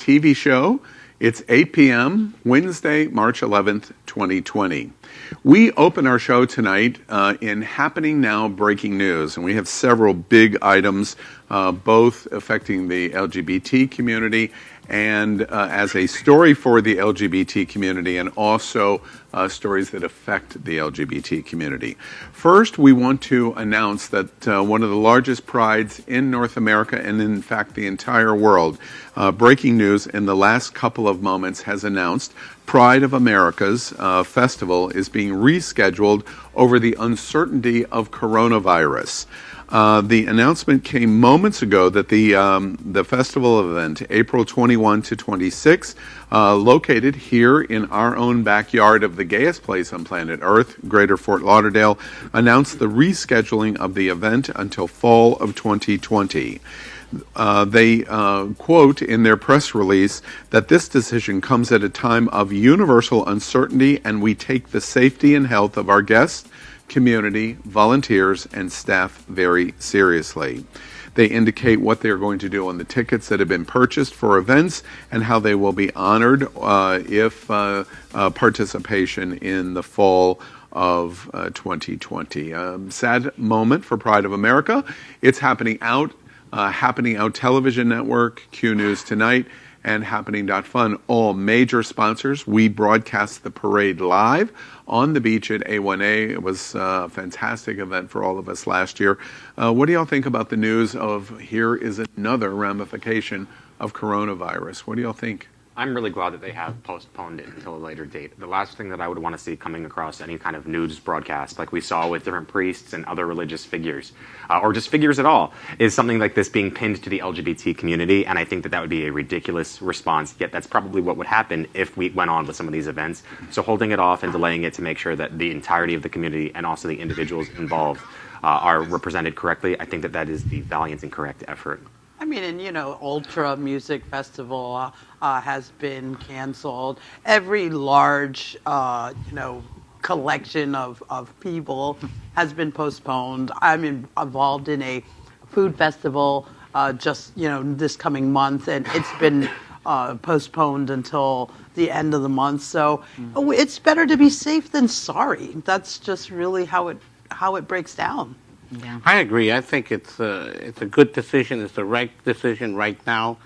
TV show. It's 8 p.m., Wednesday, March 11th, 2020. We open our show tonight in Happening Now Breaking News, and we have several big items, both affecting the LGBT community and as a story for the LGBT community, and also stories that affect the LGBT community. First, we want to announce that one of the largest prides in North America, and in fact the entire world, breaking news in the last couple of moments, has announced Pride of America's festival is being rescheduled over the uncertainty of coronavirus. The announcement came moments ago that the festival event, April 21 to 26, located here in our own backyard of the gayest place on planet Earth, Greater Fort Lauderdale, announced the rescheduling of the event until fall of 2020. They quote in their press release that this decision comes at a time of universal uncertainty, and we take the safety and health of our guests, community, volunteers, and staff very seriously. They indicate what they're going to do on the tickets that have been purchased for events and how they will be honored if participation in the fall of 2020. Sad moment for Pride of America. It's Happening Out Television Network, Q News Tonight, and Happening.Fun, all major sponsors. We broadcast the parade live on the beach at A1A. It was a fantastic event for all of us last year. What do y'all think about the news of here is another ramification of coronavirus? What do y'all think? I'm really glad that they have postponed it until a later date. The last thing that I would want to see coming across any kind of news broadcast, like we saw with different priests and other religious figures, or just figures at all, is something like this being pinned to the LGBT community, and I think that would be a ridiculous response, yet that's probably what would happen if we went on with some of these events. So holding it off and delaying it to make sure that the entirety of the community and also the individuals involved are represented correctly, I think that is the valiant and correct effort. I mean, and Ultra Music Festival has been canceled. Every large, collection of people has been postponed. I'm involved in a food festival just, this coming month, and it's been postponed until the end of the month. So it's better to be safe than sorry. That's just really how it breaks down. Yeah. I agree. I think it's a good decision. It's the right decision right now.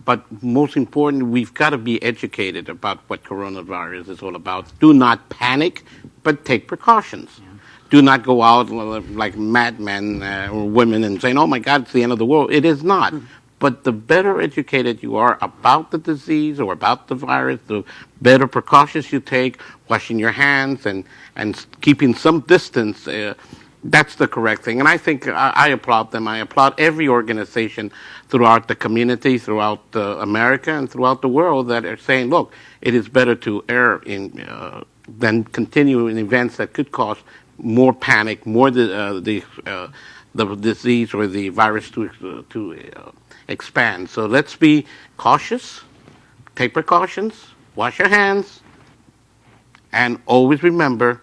But most important, we've got to be educated about what coronavirus is all about. Do not panic, but take precautions. Yeah. Do not go out like madmen or women and saying, oh, my God, it's the end of the world. It is not. But the better educated you are about the disease or about the virus, the better precautions you take, washing your hands and keeping some distance, that's the correct thing. And I think I applaud them. I applaud every organization throughout the community, throughout America, and throughout the world that are saying, look, it is better to err than continue in events that could cause more panic, more the disease or the virus to expand. So let's be cautious, take precautions, wash your hands, and always remember,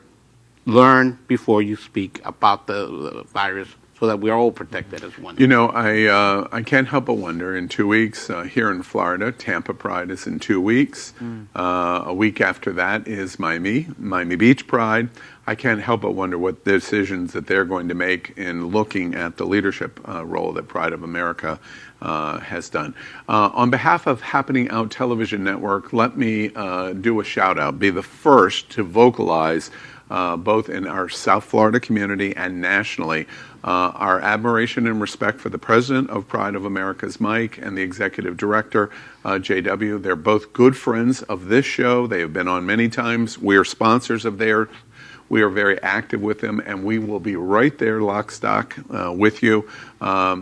learn before you speak about the virus so that we're all protected as one. I can't help but wonder, in 2 weeks here in Florida, Tampa Pride is in 2 weeks. A week after that is Miami Beach Pride. I can't help but wonder what decisions that they're going to make in looking at the leadership role that Pride of America has done. On behalf of Happening Out Television Network, let me do a shout out, be the first to vocalize both in our South Florida community and nationally, our admiration and respect for the president of Pride of America's Mike and the executive director, JW. They're both good friends of this show. They have been on many times. We are sponsors of theirs. We are very active with them, and we will be right there, lock, stock, with you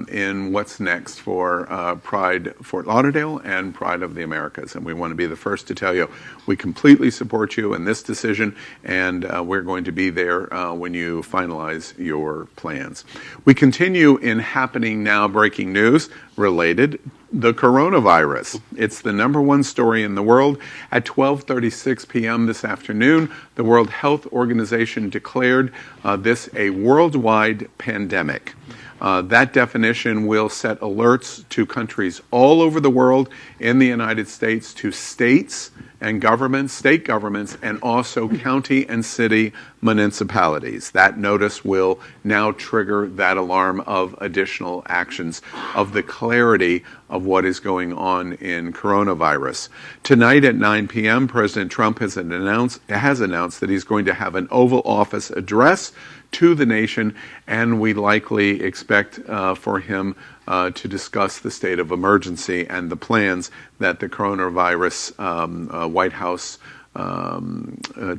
in what's next for Pride Fort Lauderdale and Pride of the Americas. And we want to be the first to tell you we completely support you in this decision, and we're going to be there when you finalize your plans. We continue in Happening Now breaking news related the coronavirus. It's the #1 story in the world. At 12:36 p.m. this afternoon, the World Health Organization declared this a worldwide pandemic. That definition will set alerts to countries all over the world, in the United States, to states and governments, state governments, and also county and city municipalities. That notice will now trigger that alarm of additional actions, of the clarity of what is going on in coronavirus. Tonight at 9 p.m., President Trump has announced that he's going to have an Oval Office address to the nation, and we likely expect for him to discuss the state of emergency and the plans that the coronavirus White House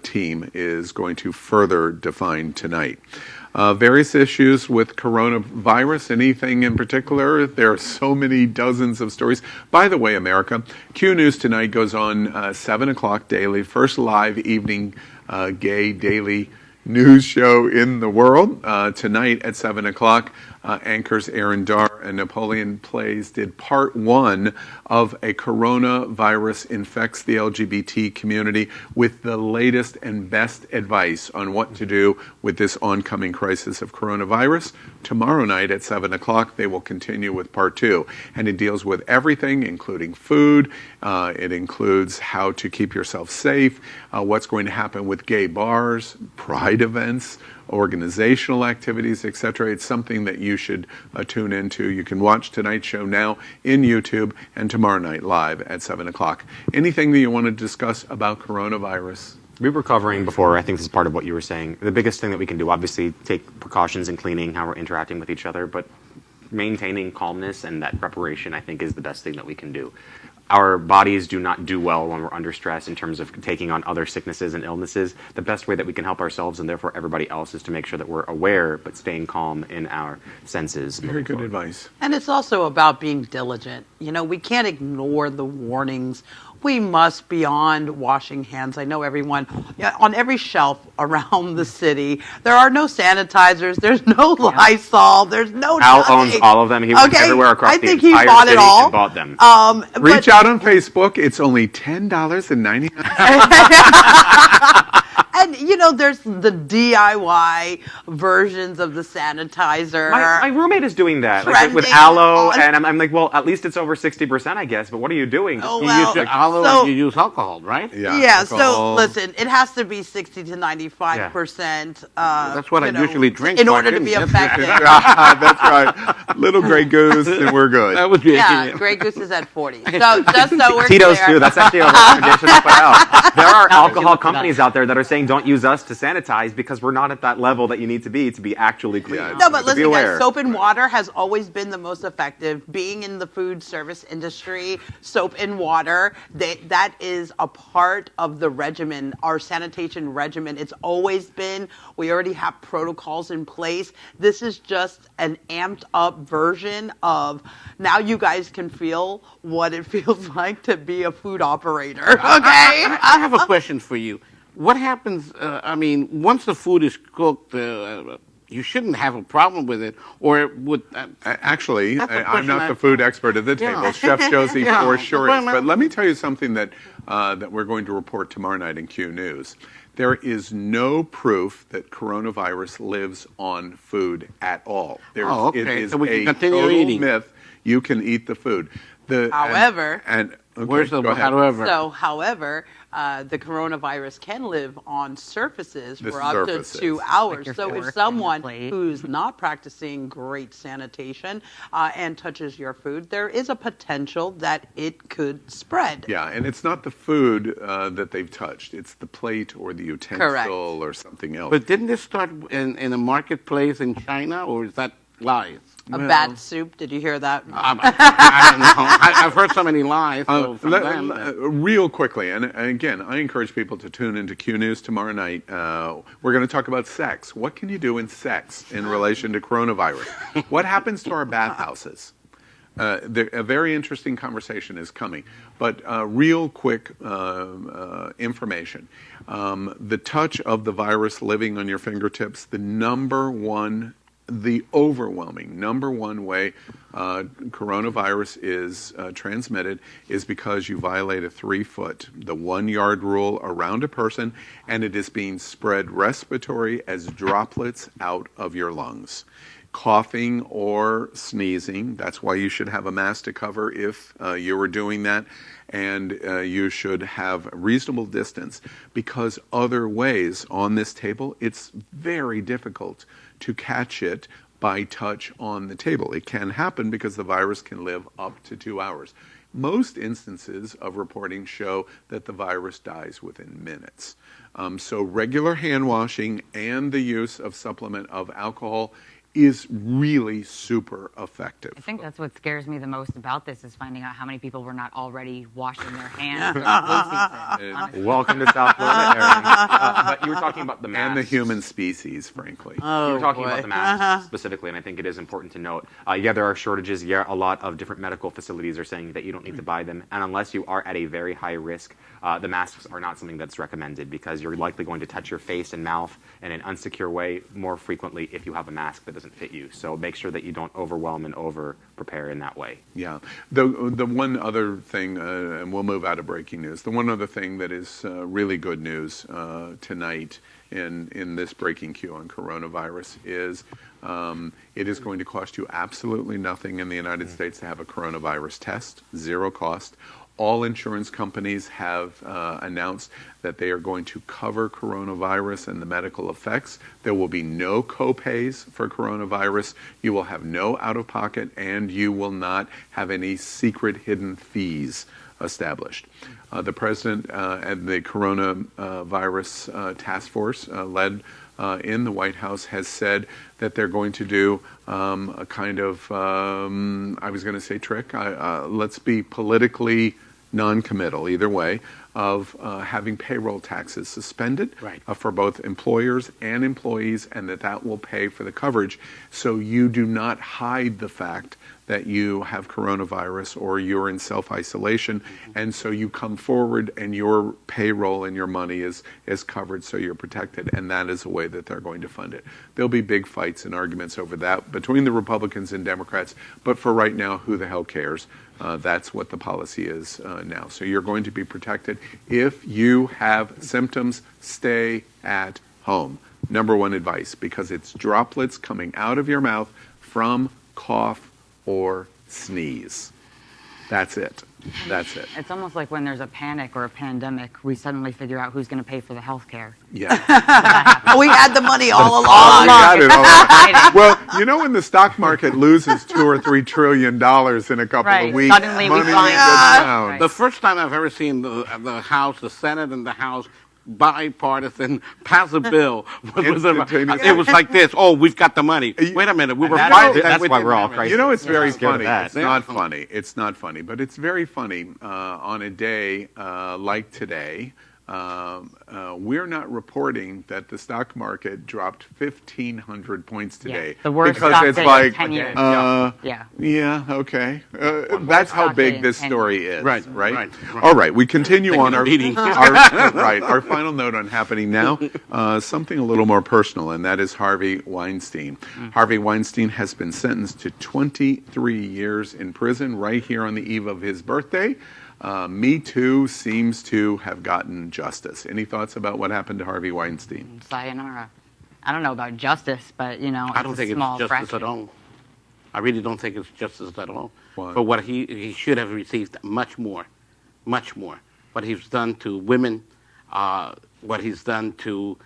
team is going to further define tonight. Various issues with coronavirus, anything in particular? There are so many dozens of stories. By the way, America, Q News Tonight goes on 7 o'clock daily, first live evening gay daily news show in the world. Tonight at 7 o'clock, anchors Aaron Darr and NapoleonPlays did part one of a coronavirus infects the LGBT community with the latest and best advice on what to do with this oncoming crisis of coronavirus. Tomorrow night at 7 o'clock, they will continue with part two. And it deals with everything, including food. It includes how to keep yourself safe, what's going to happen with gay bars, pride events, organizational activities, etc. It's something that you should tune into. You can watch tonight's show now in YouTube and tomorrow night live at 7 o'clock. Anything that you want to discuss about coronavirus? We were covering before, I think this is part of what you were saying, the biggest thing that we can do, obviously, take precautions in cleaning, how we're interacting with each other, but maintaining calmness and that preparation, I think, is the best thing that we can do. Our bodies do not do well when we're under stress in terms of taking on other sicknesses and illnesses. The best way that we can help ourselves and therefore everybody else is to make sure that we're aware but staying calm in our senses. Very good advice. And it's also about being diligent. You know, we can't ignore the warnings. We must beyond washing hands. I know everyone, on every shelf around the city, there are no sanitizers, there's no Lysol, there's no Al nothing. owns all of them. He went everywhere across the think he entire bought city it all. and bought them. Reach out on Facebook. It's only $10.99. And, you know, there's the DIY versions of the sanitizer. My roommate is doing that, like, Trending with aloe, on- and I'm like, well, at least it's over 60%, I guess, but what are you doing? Oh, You well, use aloe so- and you use alcohol, right? Yeah, so alcohol. listen, it has to be 60 to 95%. That's what I usually drink, in so I order to didn't be get effective. That's right. Little Grey Goose, and we're good. That was Yeah, Grey Goose is at 40. So just so we're Tito's clear. too. That's actually a recommendation to put out. There are alcohol companies out there that are saying don't use us to sanitize because we're not at that level that you need to be actually clean. Yeah. No, but So be listen, aware. guys, soap and water has always been the most effective. Being in the food service industry, soap and water, that is a part of the regimen, our sanitation regimen. It's always been. We already have protocols in place. This is just an amped up version of now you guys can feel what it feels like to be a food operator. Okay? I have a question for you. What happens, once the food is cooked, you shouldn't have a problem with it, or would... Actually, That's a I'm question not the food expert at the table. Yeah. Chef Josie Yeah. for sure is. Well, But let me tell you something that we're going to report tomorrow night in Q News. There is no proof that coronavirus lives on food at all. Okay. It is So we can a continue total eating. myth. You can eat the food. However- Okay, Where's the... go ahead. However... So, however, the coronavirus can live on surfaces The for up surfaces. to 2 hours. your So fork if and someone your plate. who's not practicing great sanitation and touches your food, there is a potential that it could spread. Yeah, and it's not the food that they've touched. It's the plate or the utensil Correct. or something else. But didn't this start in a marketplace in China, or is that lies? A bat soup, did you hear that? I don't know. I've heard so many lies. So from them, real quickly, and again, I encourage people to tune into Q News tomorrow night. We're going to talk about sex. What can you do in sex in relation to coronavirus? What happens to our bathhouses? A very interesting conversation is coming. But real quick information. The touch of the virus living on your fingertips, the overwhelming number one way coronavirus is transmitted is because you violate a 3-foot, the 1-yard rule around a person, and it is being spread respiratory as droplets out of your lungs. coughing or sneezing. That's why you should have a mask to cover if you were doing that. And you should have reasonable distance, because other ways on this table, it's very difficult to catch it by touch on the table. It can happen because the virus can live up to 2 hours. Most instances of reporting show that the virus dies within minutes. So regular hand washing and the use of supplement of alcohol is really super effective. I think that's what scares me the most about this, is finding out how many people were not already washing their hands during flu season. Welcome to South Florida, Aaron. But you were talking about the masks. And the human species, frankly. You were talking about the masks specifically, and I think it is important to note, yeah, there are shortages. Yeah, a lot of different medical facilities are saying that you don't need to buy them. And unless you are at a very high risk, the masks are not something that's recommended, because you're likely going to touch your face and mouth in an unsecure way more frequently if you have a mask that doesn't fit you. So make sure that you don't overwhelm and over-prepare in that way. Yeah. The one other thing, and we'll move out of breaking news, the one other thing that is really good news tonight in this breaking queue on coronavirus is it is going to cost you absolutely nothing in the United States to have a coronavirus test, zero cost. All insurance companies have announced that they are going to cover coronavirus and the medical effects. There will be no co-pays for coronavirus. You will have no out-of-pocket, and you will not have any secret hidden fees established. The president and the coronavirus task force led in the White House has said that they're going to do a kind of, I was going to say trick, let's be politically non-committal, either way, of having payroll taxes suspended for both employers and employees, and that will pay for the coverage, so you do not hide the fact that you have coronavirus or you're in self-isolation, and so you come forward and your payroll and your money is covered, so you're protected, and that is a way that they're going to fund it. There'll be big fights and arguments over that between the Republicans and Democrats, but for right now, who the hell cares? That's what the policy is now. So you're going to be protected. If you have symptoms, stay at home. Number one advice, because it's droplets coming out of your mouth from cough or sneeze. That's it. That's it. It's almost like when there's a panic or a pandemic, we suddenly figure out who's going to pay for the health care. Yeah. We had the money all along. We got it all along. Well, you know, when the stock market loses $2 or $3 trillion in a couple of weeks, suddenly we money find goes down. The first time I've ever seen the House, the Senate and the House bipartisan pass a bill it was like this. Oh, we've got the money. Wait a minute, we were fighting. That's why we're all crazy. You know, it's very Scared of funny. that. It's not funny. It's not funny, but it's very funny on a day like today. We're not reporting that the stock market dropped 1,500 points today. The worst because stock it's day like, in 10 years. yeah, okay. That's how big this story is, right? Right. All right, we continue on our meeting. Our final note on happening now, something a little more personal, and that is Harvey Weinstein. Harvey Weinstein has been sentenced to 23 years in prison right here on the eve of his birthday. Me Too seems to have gotten justice. Any thoughts about what happened to Harvey Weinstein? Sayonara. I don't know about justice, but, you know, I don't think it's justice at all. I really don't think it's justice at all. Why? For what he should have received much more. What he's done to women, what he's done to...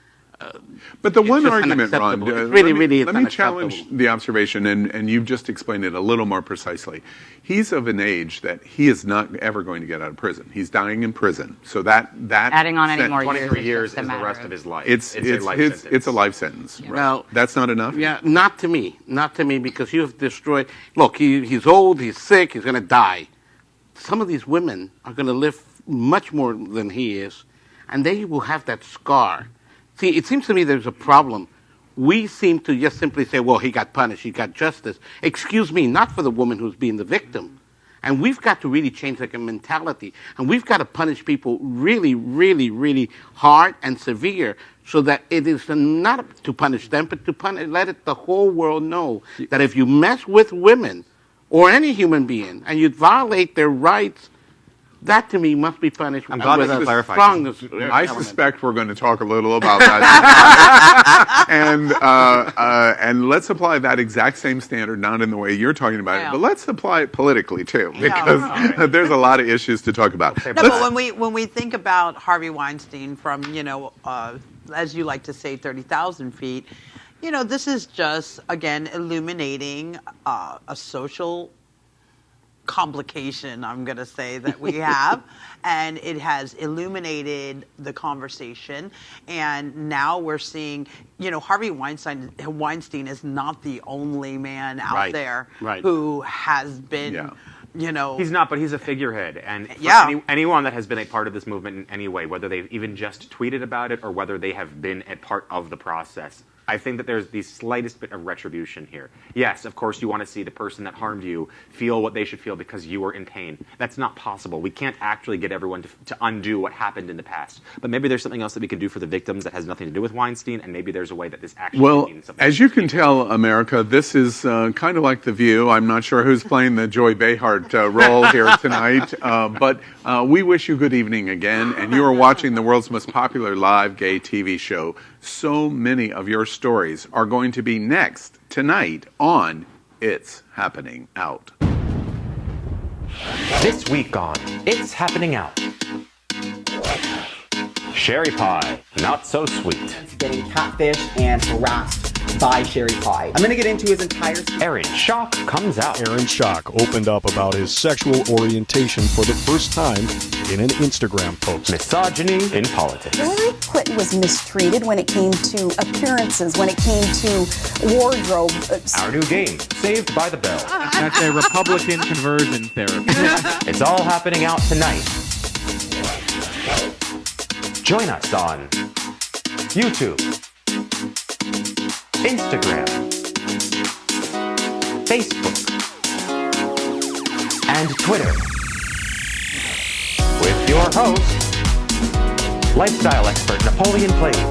But the one argument, Ron, let me challenge the observation, and you've just explained it a little more precisely. He's of an age that he is not ever going to get out of prison. He's dying in prison. So that adding on any more 23 years is is the rest of his life. It's a life sentence. It's a life sentence. Yeah. Right. Well, that's not enough? Yeah, not to me, because you have destroyed... Look, he's old, he's sick, he's going to die. Some of these women are going to live much more than he is, and they will have that scar. See, it seems to me there's a problem. We seem to just simply say, well, he got punished, he got justice. Excuse me, not for the woman who's being the victim. And we've got to really change like a mentality. And we've got to punish people really, really, really hard and severe so that it is not to punish them, but to let the whole world know that if you mess with women or any human being and you violate their rights, That to me must be punished I'm glad with that you a clarified. strongest I element. suspect we're going to talk a little about that. And let's apply that exact same standard, not in the way you're talking about Yeah. it, but let's apply it politically too, because there's a lot of issues to talk about. No, but when we think about Harvey Weinstein from, as you like to say, 30,000 feet, this is just, again, illuminating a social complication, I'm going to say, that we have. And it has illuminated the conversation. And now we're seeing, Harvey Weinstein is not the only man out there who has been, He's not, but he's a figurehead. And for anyone that has been a part of this movement in any way, whether they've even just tweeted about it or whether they have been a part of the process, I think that there's the slightest bit of retribution here. Yes, of course, you want to see the person that harmed you feel what they should feel because you were in pain. That's not possible. We can't actually get everyone to undo what happened in the past. But maybe there's something else that we can do for the victims that has nothing to do with Weinstein, and maybe there's a way that this actually means something. As you can tell, America, this is kind of like The View. I'm not sure who's playing the Joy Behar role here tonight, but we wish you good evening again, and you are watching the world's most popular live gay TV show. So many of your stories are going to be next tonight on It's Happening Out. This week on It's Happening Out. Sherry pie, not so sweet. Getting catfished and harassed by Sherry Pie. I'm going to get into his entire... Aaron Schock comes out. Aaron Schock opened up about his sexual orientation for the first time in an Instagram post. Misogyny in politics. Hillary Clinton was mistreated when it came to appearances, when it came to wardrobe. Our new game, Saved by the Bell. That's a Republican conversion therapy. It's all happening out tonight. Join us on YouTube, Instagram, Facebook, and Twitter with your host, lifestyle expert NapoleonPlays,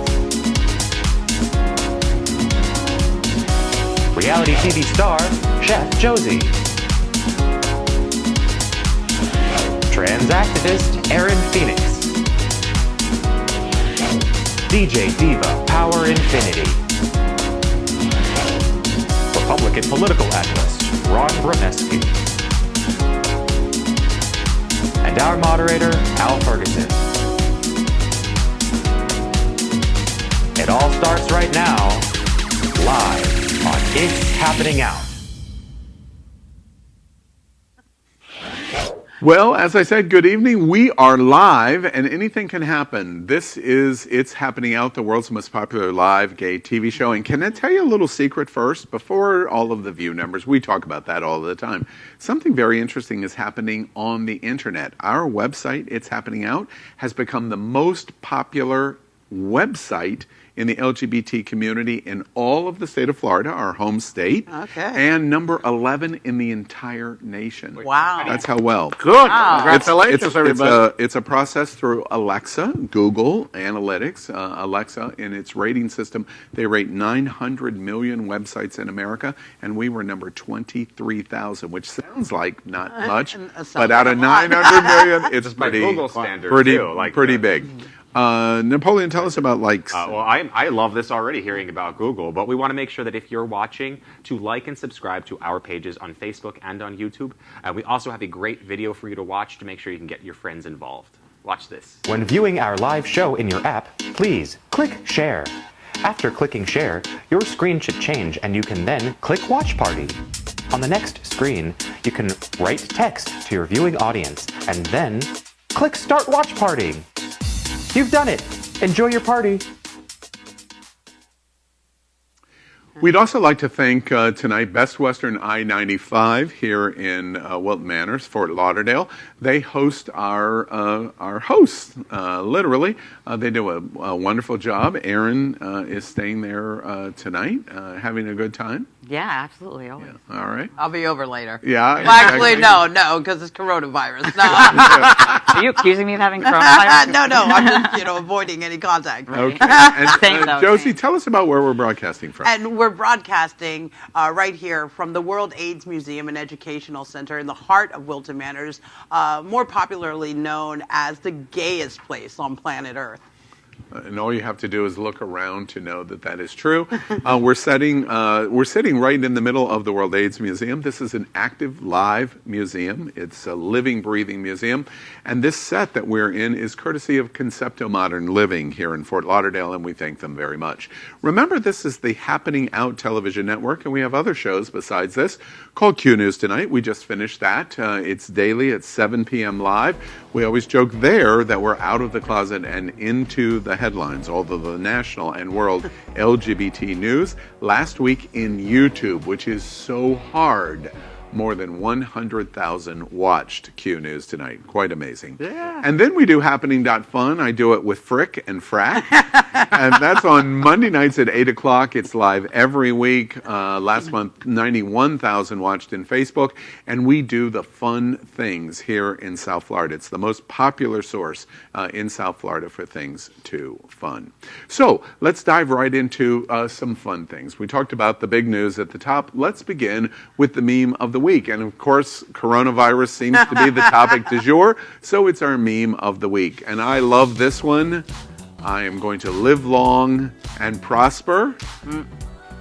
reality TV star Chef Josie, trans activist Aaron Phoenix, DJ Diva Power Infiniti, Republican political analyst Ronny Brenesky, and our moderator Al Ferguson. It all starts right now, live on It's Happening Out. Well, as I said, good evening. We are live, and anything can happen. This is It's Happening Out, the world's most popular live gay TV show. And can I tell you a little secret first? Before all of the view numbers, we talk about that all the time. Something very interesting is happening on the internet. Our website, It's Happening Out, has become the most popular website in the LGBT community in all of the state of Florida, our home state, and number 11 in the entire nation. Wow. That's how well. Good. Wow. Congratulations, everybody. It's a process through Alexa, Google Analytics. Alexa, in its rating system, they rate 900 million websites in America, and we were number 23,000, which sounds like not much, but out of 900 million, it's by Google standards, pretty big. Napoleon, tell us about likes. Well, I love this already, hearing about Google, but we want to make sure that if you're watching, to like and subscribe to our pages on Facebook and on YouTube. We also have a great video for you to watch to make sure you can get your friends involved. Watch this. When viewing our live show in your app, please click share. After clicking share, your screen should change and you can then click watch party. On the next screen, you can write text to your viewing audience and then click start watch party. You've done it. Enjoy your party. We'd also like to thank tonight Best Western I-95 here in Wilton Manors, Fort Lauderdale. They host our hosts, literally. They do a wonderful job. Aaron is staying there tonight, having a good time. Yeah, absolutely. Always. All right. I'll be over later. Yeah. Well, actually, no, because it's coronavirus. No, Are you accusing me of having coronavirus? no, I'm just avoiding any contact. Okay. And, Same, though, Josie, same. tell us about where we're broadcasting from. And we're broadcasting right here from the World AIDS Museum and Educational Center in the heart of Wilton Manors, more popularly known as the gayest place on planet Earth. And all you have to do is look around to know that that is true. We're sitting right in the middle of the World AIDS Museum. This is an active, live museum. It's a living, breathing museum. And this set that we're in is courtesy of Concepto Modern Living here in Fort Lauderdale, and we thank them very much. Remember, this is the Happening Out television network, and we have other shows besides this called Q News Tonight. We just finished that. It's daily at 7 p.m. live. We always joke there that we're out of the closet and into the headlines, all of the national and world LGBT news. Last week in YouTube, which is so hard, more than 100,000 watched Q News Tonight. Quite amazing. Yeah. And then we do Happening.Fun. I do it with Frick and Frack. And that's on Monday nights at 8 o'clock. It's live every week. Last month, 91,000 watched in Facebook. And we do the fun things here in South Florida. It's the most popular source in South Florida for things to fun. So let's dive right into some fun things. We talked about the big news at the top. Let's begin with the meme of the week. And of course, coronavirus seems to be the topic du jour, so it's our meme of the week. And I love this one. I am going to live long and prosper.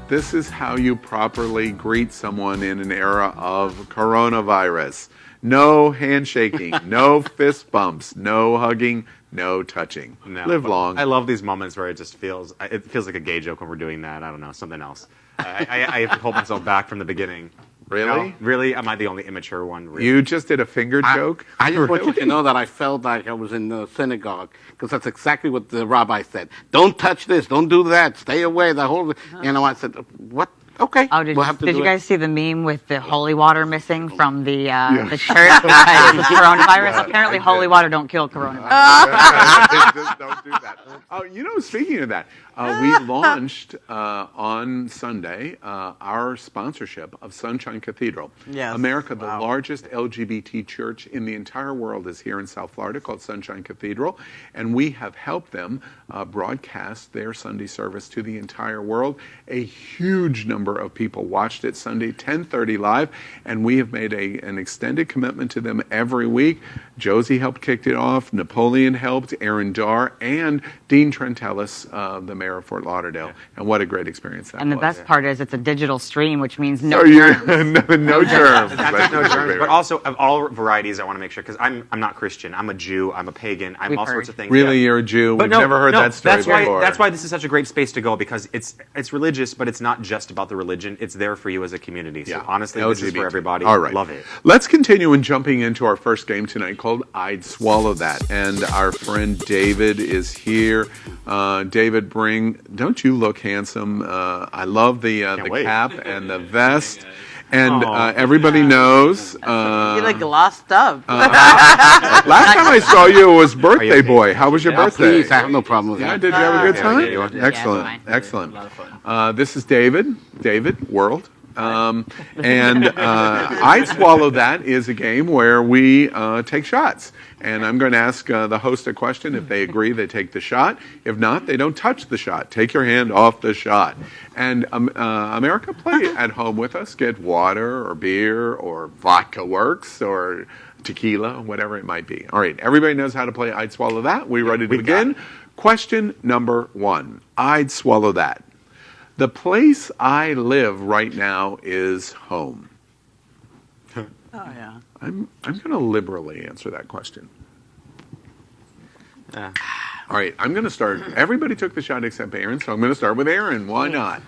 This is how you properly greet someone in an era of coronavirus. No handshaking, no fist bumps, no hugging, no touching. No, live long. I love these moments where it feels like a gay joke when we're doing that. I don't know, something else. I have to hold myself back from the beginning. Really? No, really? Am I the only immature one? Really? You just did a finger joke? I just want you to know that I felt like I was in the synagogue, because that's exactly what the rabbi said. Don't touch this. Don't do that. Stay away. The whole, I said, what? Okay. Oh, did you guys see the meme with the holy water missing from the church because of coronavirus? Apparently, holy water don't kill coronavirus. Just don't do that. Oh, speaking of that, we launched on Sunday our sponsorship of Sunshine Cathedral. Yes. America, the largest LGBT church in the entire world, is here in South Florida, called Sunshine Cathedral, and we have helped them broadcast their Sunday service to the entire world. A huge number of people watched it Sunday, 10:30 live, and we have made an extended commitment to them every week. Josie helped kick it off, Napoleon helped, Aaron Darr, and Dean Trentellis, the mayor of Fort Lauderdale. And what a great experience that was. And the best part is it's a digital stream, which means no no Not germs. just no germs, but also of all varieties. I want to make sure, because I'm not Christian. I'm a Jew. I'm a pagan. I'm all sorts of things. Really, you're a Jew? But We've never heard that story before. That's why this is such a great space to go, because it's religious, but it's not just about the religion. It's there for you as a community. So honestly, LGBT. This is for everybody. All right. Love it. Let's continue in jumping into our first game tonight called I'd Swallow That. And our friend David is here. David, don't you look handsome? I love the cap and the vest. And everybody knows. You look glossed up. Last time I saw you, it was birthday boy. How was your birthday? Please, I have no problem with that. Did you have a good time? Yeah, Excellent, excellent. This is David World. And I'd Swallow That is a game where we take shots. And I'm going to ask the host a question. If they agree, they take the shot. If not, they don't touch the shot. Take your hand off the shot. And America, play at home with us. Get water or beer or vodka works or tequila, whatever it might be. All right, everybody knows how to play I'd Swallow That. We ready to begin? Question number 1. I'd swallow that. The place I live right now is home. Oh, yeah. I'm going to liberally answer that question. All right, I'm going to start. Everybody took the shot except Aaron, so I'm going to start with Aaron. Why not?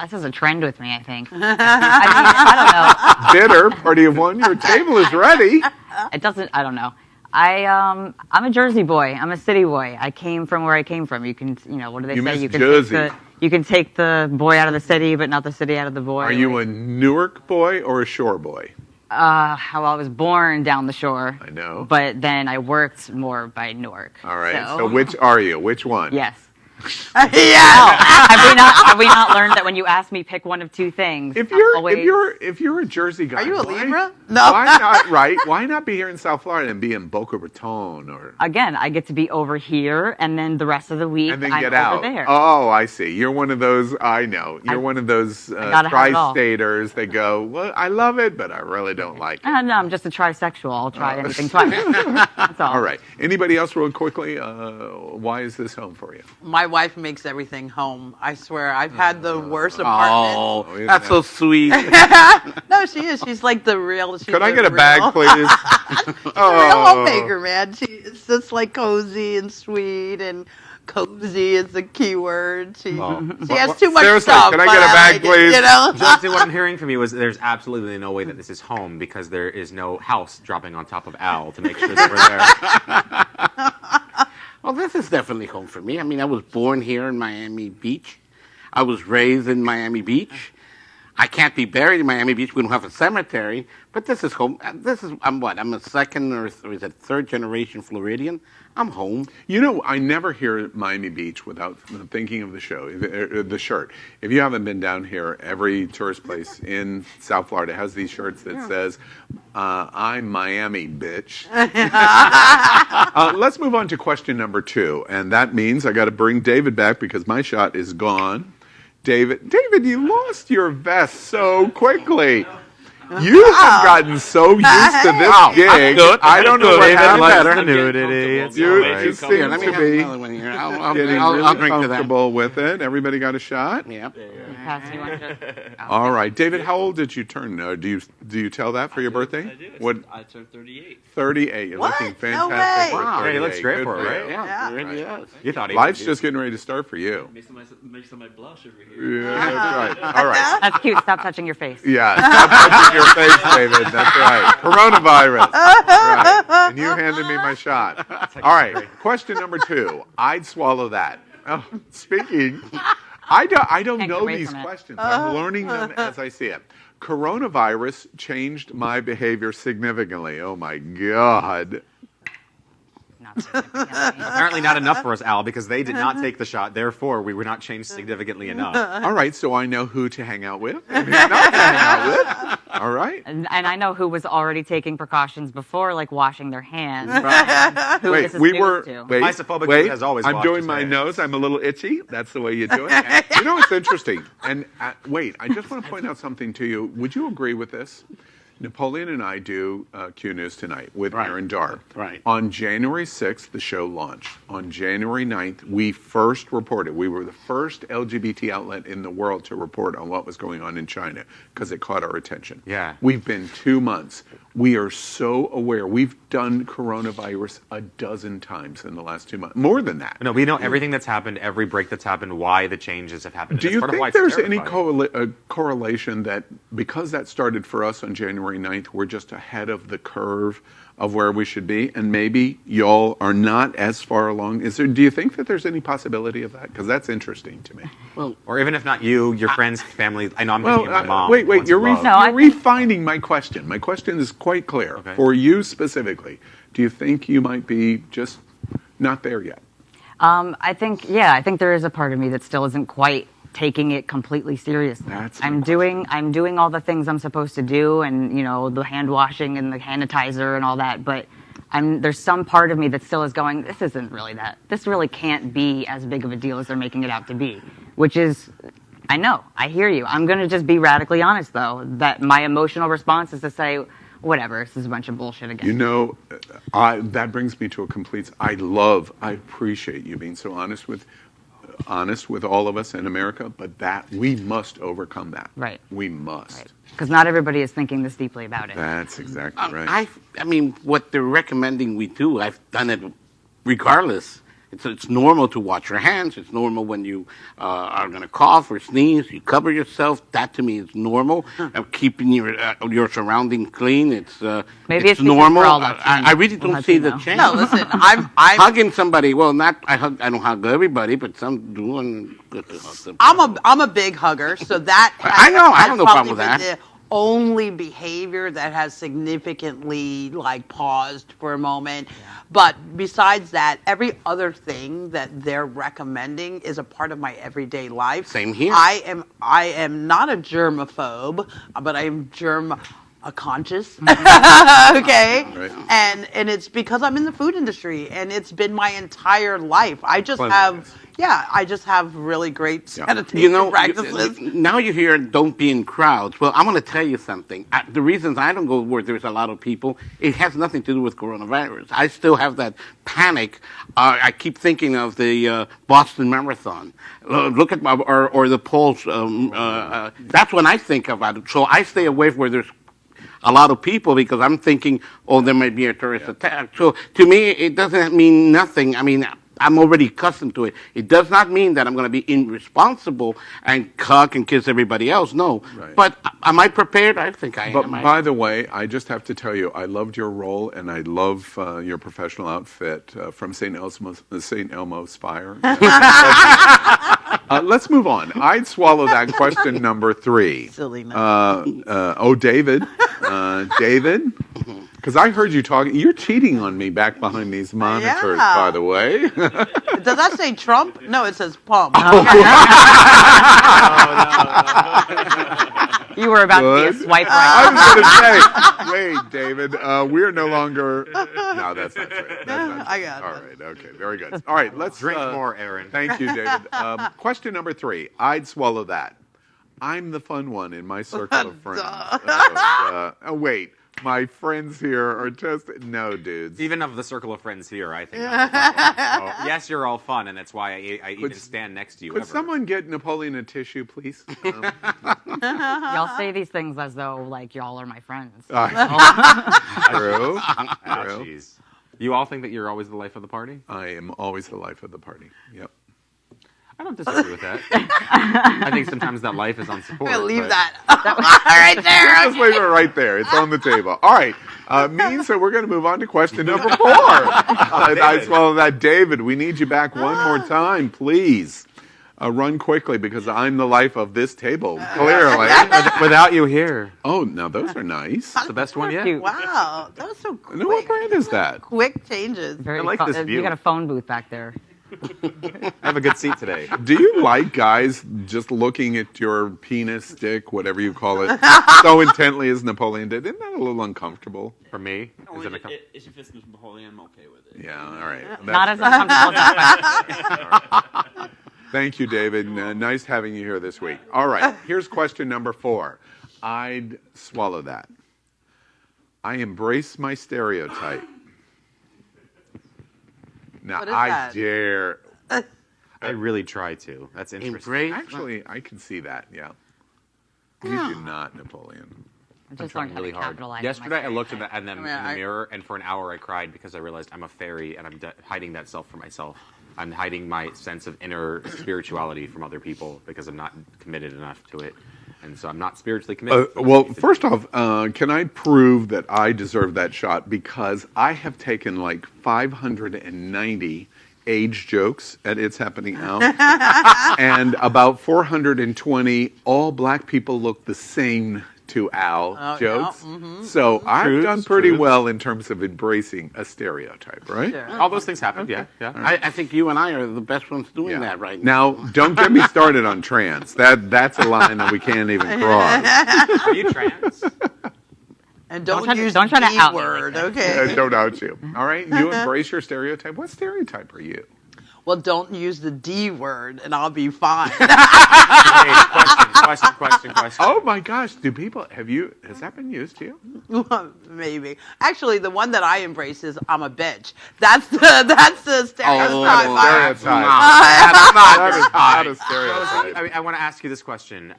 This is a trend with me, I think. I don't know. Bitter, party of one, your table is ready. I don't know. I'm a Jersey boy. I'm a city boy. I came from where I came from. You can, what do they say? You can take the boy out of the city, but not the city out of the boy. Are you a Newark boy or a shore boy? How I was born down the shore. I know. But then I worked more by Newark. All right. So which are you? Which one? Yes. Have we not learned that when you ask me pick one of two things, if you're a Jersey guy, are you a Libra? No. Why not? Right? Why not be here in South Florida and be in Boca Raton or? Again, I get to be over here, and then the rest of the week and then I'm get over out. there. Oh, I see. You're one of those. I know. You're one of those tri-staters that go, "Well, I love it, but I really don't like it." No, I'm just a trisexual. I'll try anything twice. That's all. All right. Anybody else, real quickly? Why is this home for you? My wife makes everything home. I swear, I've had the worst apartment. Oh, that's so sweet. No, she is. She's like the real. Could I get a bag, please? She's a real homemaker, man. It's just like cozy and sweet, and cozy is the key word. She has too much seriously, stuff. Can I get a bag, please? You know? Josie, what I'm hearing from you is there's absolutely no way that this is home because there is no house dropping on top of Al to make sure that we're there. Well, this is definitely home for me. I mean, I was born here in Miami Beach. I was raised in Miami Beach. I can't be buried in Miami Beach. We don't have a cemetery. But this is home. I'm a second or is it third generation Floridian. I'm home. You know, I never hear Miami Beach without thinking of the show, the shirt. If you haven't been down here, every tourist place in South Florida has these shirts that says, I'm Miami, bitch. Let's move on to question number 2. And that means I got to bring David back because my shot is gone. David, you lost your vest so quickly. You have gotten so used to this gig. I don't know what happened. You seem to be getting really comfortable with it. Everybody got a shot? Yep. All right. David, how old did you turn? Do you tell that for your birthday? I do. What? I turned 38. 38. You're looking No fantastic. way. Wow. Yeah, he looks great for it, right? Yeah, it really is. You thought he Life's just getting ready to start for you. Makes somebody blush over here. Yeah, that's right. All right. That's cute. Stop touching your face. Yeah, stop touching your face, David. That's right. Coronavirus. Right. And you handed me my shot. All right. Question number 2. I'd swallow that. Oh, speaking, I don't know these questions. I'm learning them as I see it. Coronavirus changed my behavior significantly. Oh my God. Apparently not enough for us, Al, because they did not take the shot. Therefore, we were not changed significantly enough. All right, so I know who to hang out with and who not to hang out with. All right. And I know who was already taking precautions before, like washing their hands. Who Wait, this is we news were. to. Wait, Isophobic wait. food has always I'm washed doing his my hands. nose. I'm a little itchy. That's the way you do it. You know what's interesting? And wait, I just want to point out something to you. Would you agree with this? Napoleon and I do Q News Tonight with Aaron Darr. Right. On January 6th, the show launched. On January 9th, we first reported. We were the first LGBT outlet in the world to report on what was going on in China because it caught our attention. Yeah. We've been 2 months. We are so aware. We've done coronavirus a dozen times in the last 2 months. More than that. No, we know everything that's happened, every break that's happened, why the changes have happened. Do you That's part of why think it's there's any terrifying. correlation that because that started for us on January 9th, we're just ahead of the curve of where we should be, and maybe y'all are not as far along? Do you think that there's any possibility of that? Because that's interesting to me. Well, Or even if not you, your friends, family. I know I'm thinking of my mom. Wait, ones you're, you love. you're refining my question. My question is quite clear. Okay. For you specifically, do you think you might be just not there yet? I think there is a part of me that still isn't quite taking it completely seriously. I'm doing all the things I'm supposed to do, and the hand washing and the sanitizer and all that, but there's some part of me that still is going, this isn't really that. This really can't be as big of a deal as they're making it out to be, which is, I know, I hear you. I'm going to just be radically honest, though, that my emotional response is to say, whatever, this is a bunch of bullshit again. That brings me to a complete, I appreciate you being so honest with all of us in America, but that we must overcome that. Right. We must. Right. Because not everybody is thinking this deeply about it. That's exactly right. I mean, what they're recommending we do, I've done it regardless. It's normal to wash your hands. It's normal when you are going to cough or sneeze. You cover yourself. That to me is normal. Keeping your surroundings clean. It's maybe it's normal. I really don't see the change. No, listen, I'm hugging somebody. Well, I don't hug everybody, but some do, and good to hug them. I'm a big hugger, so that I know. I have no problem with that. The only behavior that has significantly like paused for a moment. But besides that, every other thing that they're recommending is a part of my everyday life. Same here. I am not a germaphobe, but I am conscious. Okay. Right. And it's because I'm in the food industry and it's been my entire life. I just have really great sanitation practices. Now you hear don't be in crowds. Well, I'm going to tell you something. The reasons I don't go where there's a lot of people, it has nothing to do with coronavirus. I still have that panic. I keep thinking of the Boston Marathon. Look at or the polls. That's when I think about it. So I stay away from where there's a lot of people because I'm thinking, oh, there might be a terrorist attack. So to me, it doesn't mean nothing. I mean, I'm already accustomed to it. It does not mean that I'm going to be irresponsible and hug and kiss everybody else. No. Right. But am I prepared? I think I am. But by the way, I just have to tell you, I loved your role and I love your professional outfit from St. Elmo's Fire. Let's move on. I'd swallow that question number 3. Silliness. David. David? Because I heard you talking. You're cheating on me back behind these monitors, by the way. Does that say Trump? No, it says Pump. You were about to be a swipe right. I was going to say, wait, David, we're no longer. No, that's not true. I got it. All right, okay, very good. All right, let's drink more, Aaron. Thank you, David. Question number 3. I'd swallow that. I'm the fun one in my circle of friends. Wait. My friends here are just no dudes. Even of the circle of friends here, I think. So, yes, you're all fun, and that's why I even stand next to you. Could someone get Napoleon a tissue, please? Y'all say these things as though like y'all are my friends. True. Jeez. You all think that you're always the life of the party? I am always the life of the party. Yep. I don't disagree with that. I think sometimes that life is on support. I'm going to leave that right there. Just leave it right there. It's on the table. All right. Means that we're going to move on to question number 4. I swallow that. David, we need you back one more time, please. Run quickly because I'm the life of this table, clearly. Without you here. Oh, now those are nice. That's the best one yet. Wow. That was so quick. No, what brand is that? Quick changes. I like this view. You got a phone booth back there. I have a good seat today. Do you like guys just looking at your penis, dick, whatever you call it, so intently as Napoleon did? Isn't that a little uncomfortable? For me? No, if it's Napoleon, I'm okay with it. Yeah, all right. Not as uncomfortable as right. Thank you, David. Nice having you here this week. All right, here's question number 4. I'd swallow that. I embrace my stereotype. Now, I dare. I really try to. That's interesting. Actually, I can see that, yeah. You do not, Napoleon. I'm trying really hard. Yesterday, I looked at them in the mirror, and for an hour, I cried because I realized I'm a fairy, and I'm hiding that self from myself. I'm hiding my sense of inner spirituality from other people because I'm not committed enough to it. And so I'm not spiritually committed. Well, first off, can I prove that I deserve that shot? Because I have taken like 590 age jokes at It's Happening Out. And about 420 all black people look the same to Al jokes. Yeah. Mm-hmm. So I've done pretty well in terms of embracing a stereotype, right? Sure. All those things happen, yeah. Right. I think you and I are the best ones doing that right now. Now, don't get me started on trans. That's a line that we can't even cross. Are you trans? And don't try to out word, okay? Don't out you. All right? You embrace your stereotype. What stereotype are you? Well, don't use the D word, and I'll be fine. Question. Oh my gosh! Has that been used to you? Maybe. Actually, the one that I embrace is I'm a bitch. That's the stereotype. That's not a stereotype. I want to ask you this question.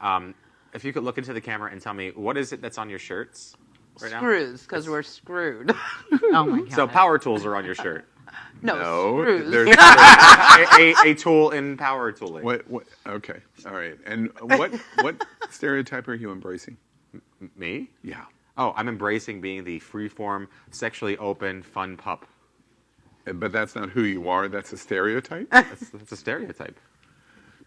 If you could look into the camera and tell me, what is it that's on your shirts right now? Screws, because we're screwed. Oh my god! So power tools are on your shirt. No, screws. There's a tool in power tooling. What? Okay, all right. And what stereotype are you embracing? Me? Yeah. Oh, I'm embracing being the free-form, sexually open, fun pup. But that's not who you are. That's a stereotype. That's a stereotype.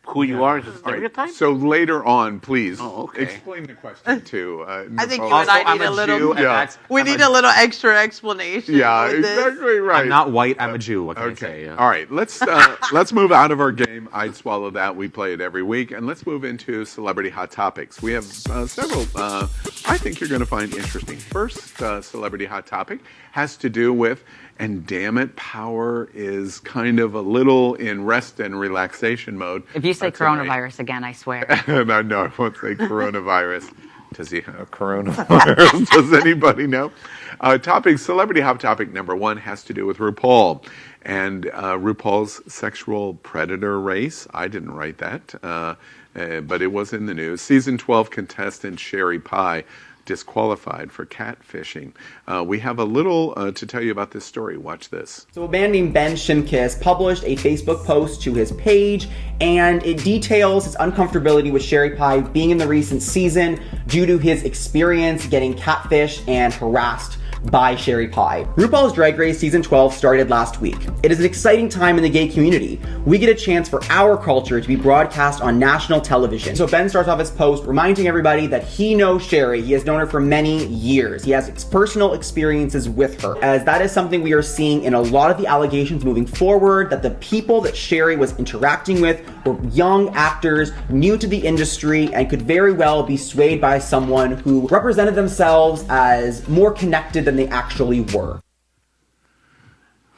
who you are is a stereotype? So later on, please okay. explain the question to I think you Nicole. and I I'm need a a little. Jew, and that's- We need a little extra explanation. Yeah, with this. exactly right. I'm not white. I'm a Jew. What can I Okay. say? Yeah. All right. Let's move out of our game. I'd swallow that. We play it every week, and let's move into celebrity hot topics. We have several. I think you're going to find interesting. First, celebrity hot topic has to do with, and damn it, Power is kind of a little in rest and relaxation mode. If you say tonight. coronavirus again, I swear. No, I won't say coronavirus. Does he have coronavirus? Does anybody know? Celebrity hot topic number one has to do with RuPaul and RuPaul's sexual predator race. I didn't write that, but it was in the news. Season 12 contestant Sherry Pie disqualified for catfishing. We have a little to tell you about this story. Watch this. So a man named Ben Shimkus published a Facebook post to his page, and it details his uncomfortability with Sherry Pie being in the recent season due to his experience getting catfished and harassed by Sherry Pie. RuPaul's Drag Race Season 12 started last week. It is an exciting time in the gay community. We get a chance for our culture to be broadcast on national television. So Ben starts off his post reminding everybody that he knows Sherry. He has known her for many years. He has personal experiences with her, as that is something we are seeing in a lot of the allegations moving forward, that the people that Sherry was interacting with were young actors, new to the industry, and could very well be swayed by someone who represented themselves as more connected than they actually were.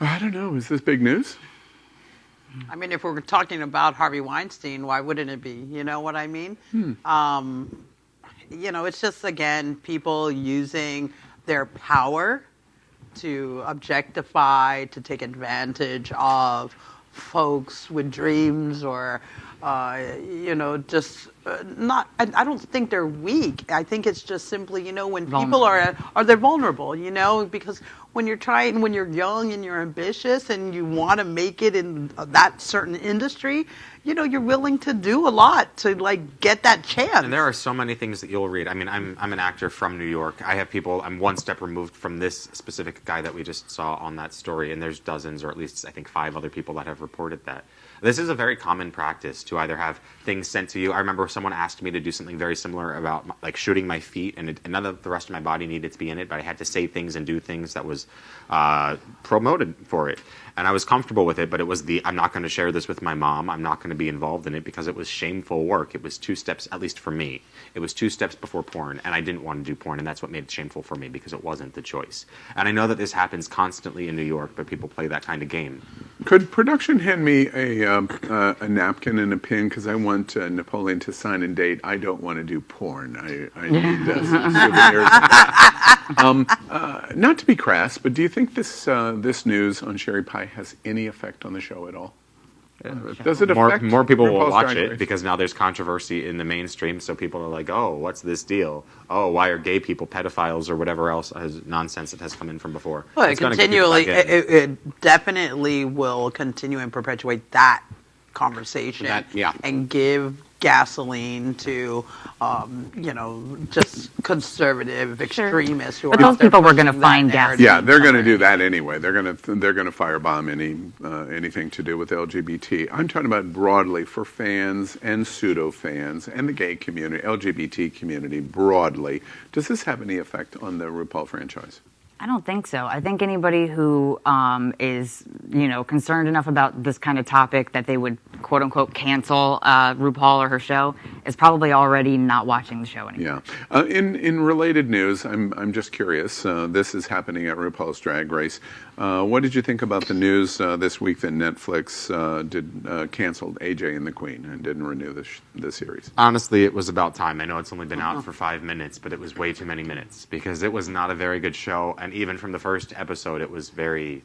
I don't know. Is this big news? I mean, if we're talking about Harvey Weinstein, why wouldn't it be? You know what I mean? It's just, again, people using their power to objectify, to take advantage of folks with dreams or, just not, I don't think they're weak. I think it's just simply, when people are they're vulnerable, because when you're young and you're ambitious and you want to make it in that certain industry, you're willing to do a lot to get that chance. And there are so many things that you'll read. I mean, I'm an actor from New York. I have people, I'm one step removed from this specific guy that we just saw on that story, and there's dozens, or at least I think 5 other people that have reported that. This is a very common practice to either have things sent to you. I remember someone asked me to do something very similar about shooting my feet, and none of the rest of my body needed to be in it, but I had to say things and do things that was promoted for it. And I was comfortable with it, but it was I'm not going to share this with my mom. I'm not going to be involved in it because it was shameful work. It was 2 steps, at least for me. It was 2 steps before porn, and I didn't want to do porn, and that's what made it shameful for me because it wasn't the choice. And I know that this happens constantly in New York, but people play that kind of game. Could production hand me a napkin and a pin because I want Napoleon to sign and date? I don't want to do porn. I need some souvenirs. Not to be crass, but do you think this news on Sherry Pie has any effect on the show at all? Does it affect more people will watch it because now there's controversy in the mainstream, so people are like, oh, what's this deal? Oh, why are gay people pedophiles or whatever else nonsense that has come in from before? Well, it definitely will continue and perpetuate that conversation and give gasoline to, just conservative extremists who but those people were going to find gas. Yeah, they're going to do that anyway. They're going to firebomb anything to do with LGBT. I'm talking about broadly for fans and pseudo fans and the gay community, LGBT community broadly. Does this have any effect on the RuPaul franchise? I don't think so. I think anybody who is, concerned enough about this kind of topic that they would, quote unquote, cancel RuPaul or her show is probably already not watching the show anymore. Yeah. In related news, I'm just curious. This is happening at RuPaul's Drag Race. What did you think about the news this week that Netflix canceled AJ and the Queen and didn't renew the series? Honestly, it was about time. I know it's only been out for 5 minutes, but it was way too many minutes because it was not a very good show. And even from the first episode, it was very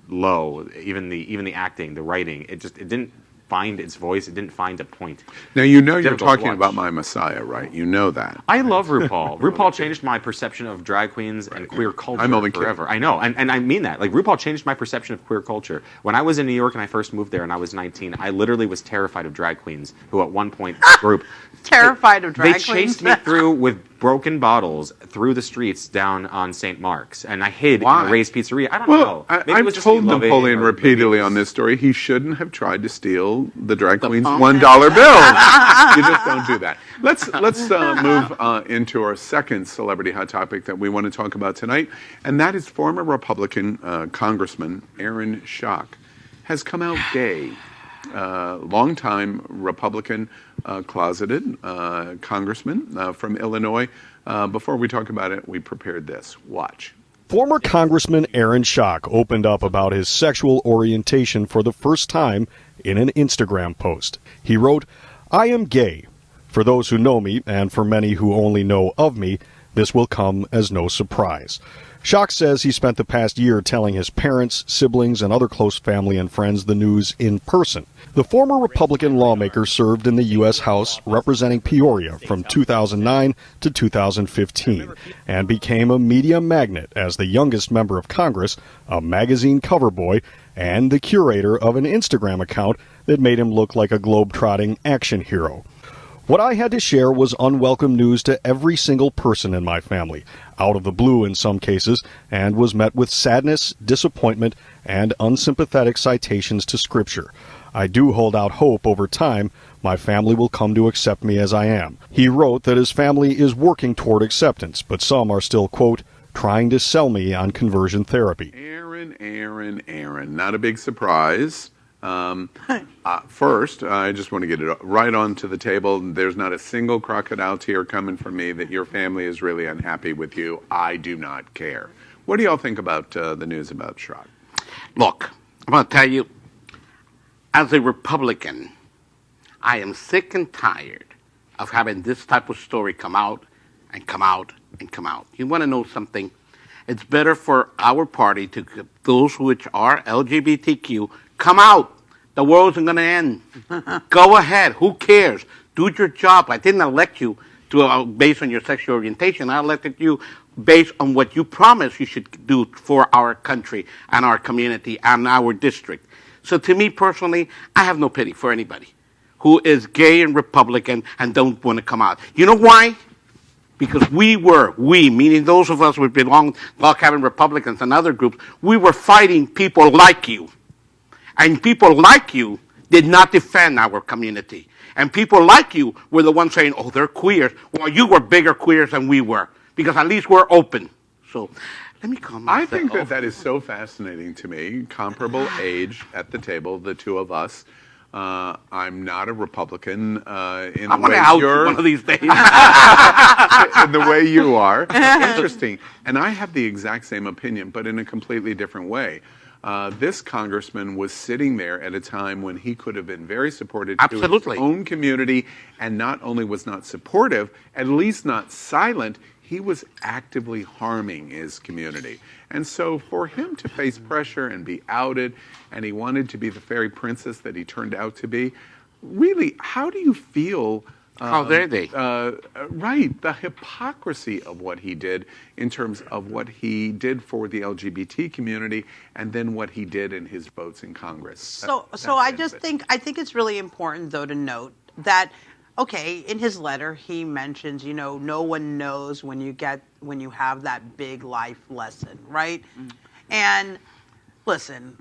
low. Even the acting, the writing, it didn't find its voice. It didn't find a point. Now you're talking about My Messiah, right? You know that. I love RuPaul. RuPaul changed my perception of drag queens and queer culture forever. I know, and I mean that. RuPaul changed my perception of queer culture. When I was in New York and I first moved there and I was 19, I literally was terrified of drag queens who at one point group terrified of drag queens. They chased me through with broken bottles through the streets down on St. Mark's, and I hid in a Ray's Pizzeria. I don't know. I've told Napoleon repeatedly on this story he shouldn't have tried to steal the drag queen's $1 bill. You just don't do that. Let's move into our second celebrity hot topic that we want to talk about tonight, and that is former Republican Congressman Aaron Schock has come out gay. Longtime Republican closeted congressman from Illinois. Before we talk about it, we prepared this. Watch. Former Congressman Aaron Schock opened up about his sexual orientation for the first time in an Instagram post. He wrote, "I am gay. For those who know me, and for many who only know of me, this will come as no surprise." Schock says he spent the past year telling his parents, siblings, and other close family and friends the news in person. The former Republican lawmaker served in the U.S. House representing Peoria from 2009 to 2015 and became a media magnet as the youngest member of Congress, a magazine cover boy, and the curator of an Instagram account that made him look like a globe-trotting action hero. What I had to share was unwelcome news to every single person in my family, out of the blue in some cases, and was met with sadness, disappointment, and unsympathetic citations to Scripture. I do hold out hope over time my family will come to accept me as I am. He wrote that his family is working toward acceptance, but some are still, quote, trying to sell me on conversion therapy. Aaron. Not a big surprise. First, I just want to get it right onto the table. There's not a single crocodile tear coming from me that your family is really unhappy with you. I do not care. What do y'all think about the news about Schock? Look, I'm going to tell you, as a Republican, I am sick and tired of having this type of story come out and come out and come out. You want to know something? It's better for our party to, those which are LGBTQ, come out. The world isn't going to end. Go ahead. Who cares? Do your job. I didn't elect you to based on your sexual orientation. I elected you based on what you promised you should do for our country and our community and our district. So to me personally, I have no pity for anybody who is gay and Republican and don't want to come out. You know why? Because we, meaning those of us who belong, Log Cabin Republicans and other groups, we were fighting people like you. And people like you did not defend our community. And people like you were the ones saying, oh, they're queers. Well, you were bigger queers than we were, because at least we're open. So let me calm myself. I think that is so fascinating to me. Comparable age at the table, the two of us. I'm not a Republican in the way you're. One of these days. In the way you are. Interesting. And I have the exact same opinion, but in a completely different way. This congressman was sitting there at a time when he could have been very supportive to his own community, and not only was not supportive, at least not silent, he was actively harming his community. And so for him to face pressure and be outed, and he wanted to be the fairy princess that he turned out to be, really, how do you feel? How dare they? Right, the hypocrisy of what he did in terms of what he did for the LGBT community, and then what he did in his votes in Congress. So I think it's really important though to note that, okay, in his letter he mentions, no one knows when you have that big life lesson, right? Mm-hmm. And listen,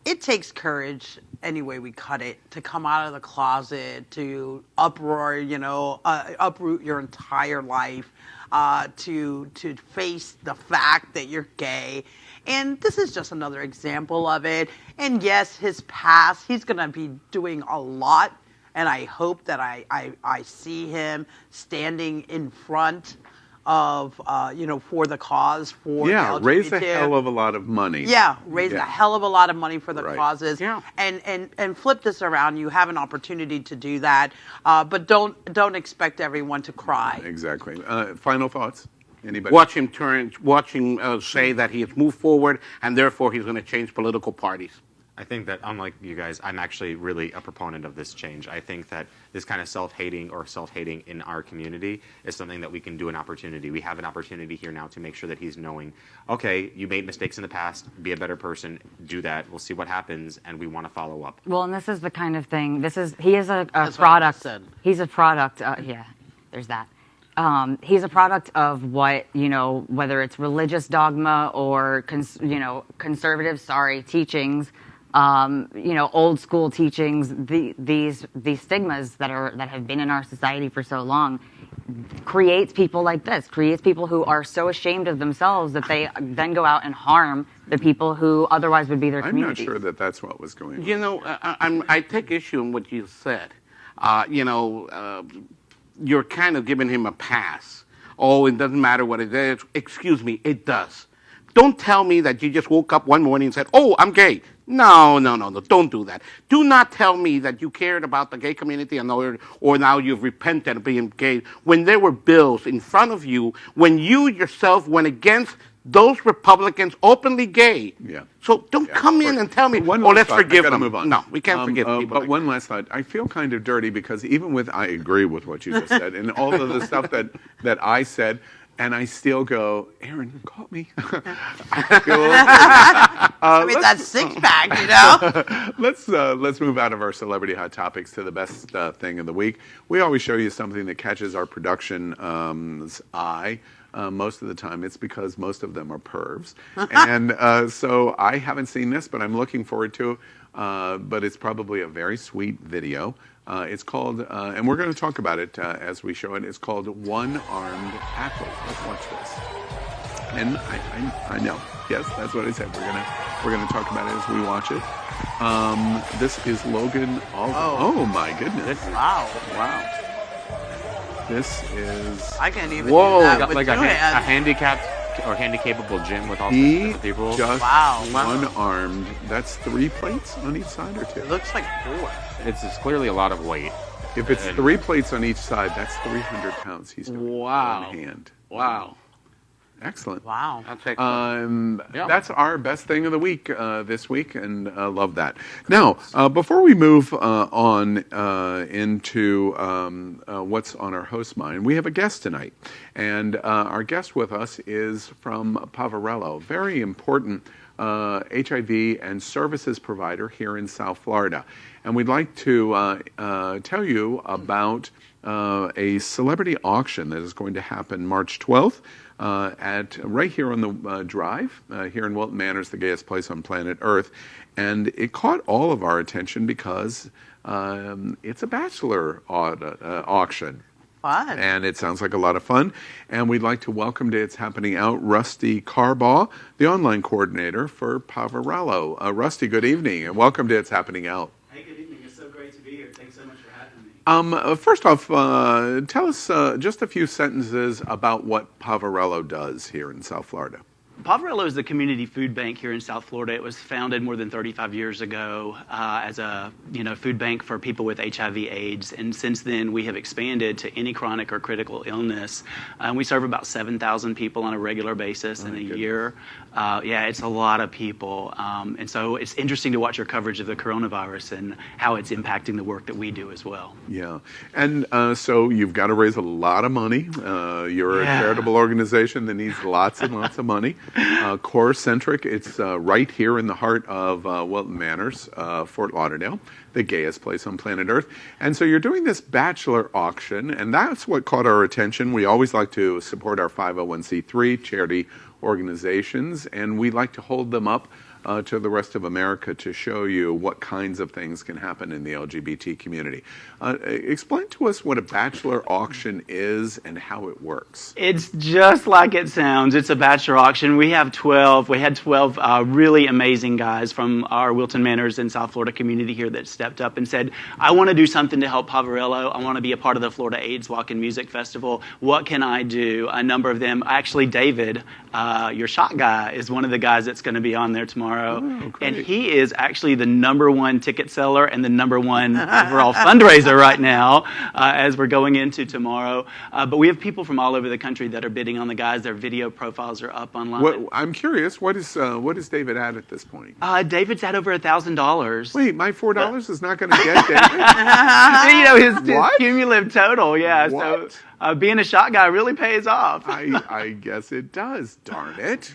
it takes courage, any way we cut it, to come out of the closet, to uproot your entire life, to face the fact that you're gay. And this is just another example of it. And yes, his past, he's going to be doing a lot. And I hope that I see him standing in front of, for the cause, for LGBT. Raise a hell of a lot of money. Raise a hell of a lot of money for the causes. Yeah. And flip this around. You have an opportunity to do that, but don't expect everyone to cry. Exactly. Final thoughts? Anybody? Watch him say that he has moved forward, and therefore he's going to change political parties. I think that, unlike you guys, I'm actually really a proponent of this change. I think that this kind of self-hating in our community is something that we can do an opportunity. We have an opportunity here now to make sure that he's knowing, okay, you made mistakes in the past, be a better person, do that. We'll see what happens, and we want to follow up. Well, and this is the kind of thing, he is a product. He's a product, there's that. he's a product of what, whether it's religious dogma or, conservative, teachings, old school teachings, these stigmas that have been in our society for so long, creates people like this, creates people who are so ashamed of themselves that they then go out and harm the people who otherwise would be their community. I'm not sure that that's what was going on. I take issue in what you said. You're kind of giving him a pass. Oh, it doesn't matter what it is. Excuse me, it does. Don't tell me that you just woke up one morning and said, oh, I'm gay. No, don't do that. Do not tell me that you cared about the gay community or now you've repented of being gay when there were bills in front of you, when you yourself went against those Republicans openly gay. Yeah. So don't come in and tell me, let's forgive them. Move on. No, we can't forgive people. But one last thought. I feel kind of dirty because I agree with what you just said and all of the stuff that I said, and I still go, Aaron, call me. I feel a little dirty. That six-pack, Let's move out of our celebrity hot topics to the best thing of the week. We always show you something that catches our production's eye. Most of the time, it's because most of them are pervs. And so I haven't seen this, but I'm looking forward to it. But it's probably a very sweet video. It's called, and we're going to talk about it as we show it. It's called One-Armed Athlete. Let's watch this. And I know, yes, that's what I said. We're gonna talk about it as we watch it. This is Logan Alva. Oh my goodness! Wow. This is. I can't even. Whoa! Do that with like two a hands. handicapped or handicapable gym with all He people. just Wow. one-armed. That's 3 plates on each side or 2? It looks like 4. It's clearly a lot of weight. If it's 3 plates on each side, that's 300 pounds. He's got Wow. one hand. Wow. Excellent. Wow. That's our best thing of the week this week, and love that. Now, before we move on into what's on our host mind, we have a guest tonight. And our guest with us is from Poverello, very important HIV and services provider here in South Florida. And we'd like to tell you about a celebrity auction that is going to happen March 12th. Right here on the drive, here in Wilton Manors, the gayest place on planet Earth. And it caught all of our attention because it's a bachelor auction. Fun. And it sounds like a lot of fun. And we'd like to welcome to It's Happening Out, Rusty Carbaugh, the online coordinator for Poverello. Rusty, good evening, and welcome to It's Happening Out. Hey, good evening. It's so great to be here. Thanks so much for having me. First off, tell us just a few sentences about what Poverello does here in South Florida. Poverello is the community food bank here in South Florida. It was founded more than 35 years ago as a food bank for people with HIV/AIDS, and since then we have expanded to any chronic or critical illness. We serve about 7,000 people on a regular basis in a year. It's a lot of people, and so it's interesting to watch your coverage of the coronavirus and how it's impacting the work that we do as well. Yeah, and so you've got to raise a lot of money. You're a charitable organization that needs lots and lots of money. Core-centric, it's right here in the heart of Wilton Manors, Fort Lauderdale, the gayest place on planet Earth. And so you're doing this bachelor auction, and that's what caught our attention. We always like to support our 501c3 charity organizations, and we like to hold them up to the rest of America to show you what kinds of things can happen in the LGBT community. Explain to us what a bachelor auction is and how it works. It's just like it sounds. It's a bachelor auction. We had 12 really amazing guys from our Wilton Manors and South Florida community here that stepped up and said, I want to do something to help Poverello. I want to be a part of the Florida AIDS Walk and Music Festival. What can I do? A number of them, actually David, your Schock guy, is one of the guys that's going to be on there tomorrow. And he is actually the #1 ticket seller and the #1 overall fundraiser right now as we're going into tomorrow. But we have people from all over the country that are bidding on the guys. Their video profiles are up online. I'm curious, what is David at this point? David's at over $1,000. Wait, my $4 is not going to get David? His cumulative total, yeah. What? So being a shot guy really pays off. I guess it does. Darn it!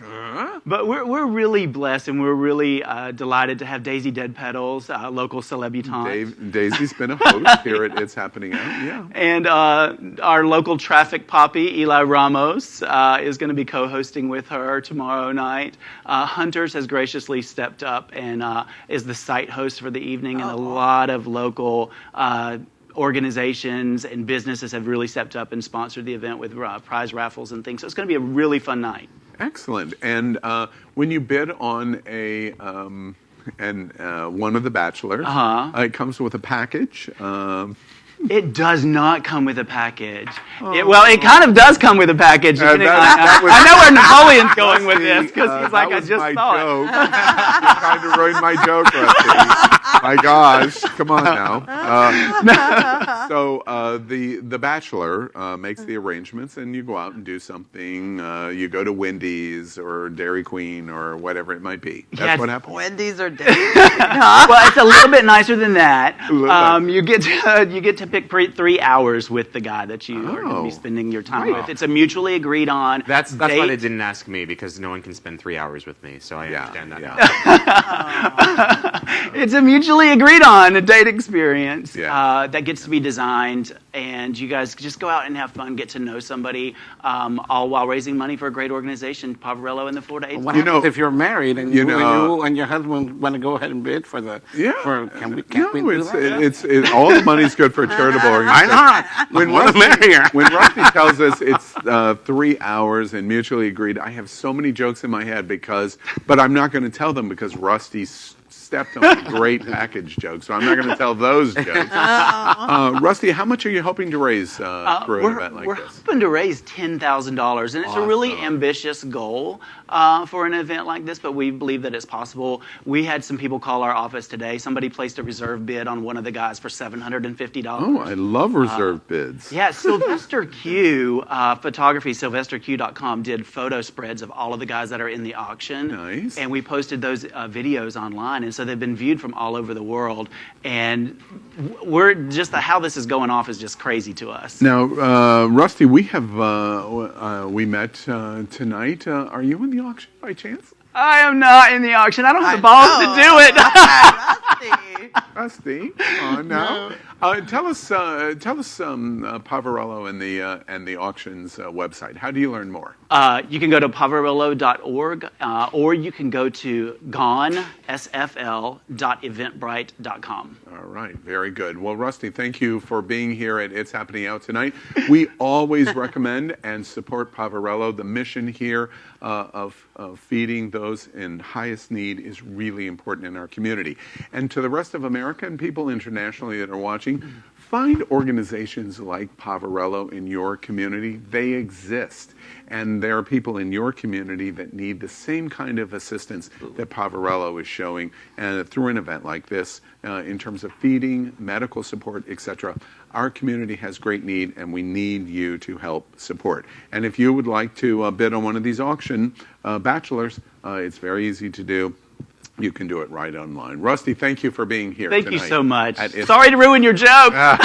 But we're really blessed, and we're really delighted to have Daisy Dead Petals, local celebutante. Daisy's been a host here at It's Happening Out. Yeah. And our local traffic poppy, Eli Ramos, is going to be co-hosting with her tomorrow night. Hunters has graciously stepped up and is the site host for the evening, and a lot of local organizations and businesses have really stepped up and sponsored the event with prize raffles and things. So it's going to be a really fun night. Excellent. And when you bid on a one of the Bachelors, it comes with a package. It does not come with a package. It kind of does come with a package. I know where Napoleon's going with this, because he's like, I just saw it. You kind of ruined my joke, Rusty. My gosh, come on now. So the Bachelor makes the arrangements, and you go out and do something. You go to Wendy's or Dairy Queen or whatever it might be. That's what happens. Wendy's or Dairy Queen. Well, it's a little bit nicer than that. You get to pick 3 hours with the guy that you are going to be spending your time with. It's a mutually agreed on. That's why they didn't ask me, because no one can spend 3 hours with me. So I understand that now. It's a mutually agreed on a date experience that gets to be designed, and you guys just go out and have fun, get to know somebody, all while raising money for a great organization, Poverello and the Florida AIDS. What happens if you're married and you and your husband want to go ahead and bid for the? Can we do that? All the money's good for a charitable organization. Why not? When Rusty tells us it's 3 hours and mutually agreed, I have so many jokes in my head but I'm not going to tell them because Rusty stepped on a great package joke, so I'm not going to tell those jokes. Rusty, how much are you hoping to raise for an event like this? We're hoping to raise $10,000, and it's a really ambitious goal for an event like this, but we believe that it's possible. We had some people call our office today. Somebody placed a reserve bid on one of the guys for $750. Oh, I love reserve bids. Yeah, Sylvester Q, photography, sylvesterq.com, did photo spreads of all of the guys that are in the auction. Nice. And we posted those videos online, and so they've been viewed from all over the world. And we're just, how this is going off is just crazy to us. Now, Rusty, we met tonight. Are you in the auction by chance? I am not in the auction. I don't have the balls to do it. Rusty, no. Tell us, Poverello and the auctions website. How do you learn more? You can go to poverello.org, or you can go to gonesfl.eventbrite.com. All right, very good. Well, Rusty, thank you for being here at It's Happening Out tonight. We always recommend and support Poverello. The mission here of feeding those in highest need is really important in our community. And to the rest of America and people internationally that are watching, find organizations like Poverello in your community. They exist. And there are people in your community that need the same kind of assistance that Poverello is showing through an event like this in terms of feeding, medical support, etc. Our community has great need, and we need you to help support. And if you would like to bid on one of these auction bachelors, it's very easy to do. You can do it right online. Rusty, thank you for being here tonight. Thank you so much. Sorry to ruin your joke. Right.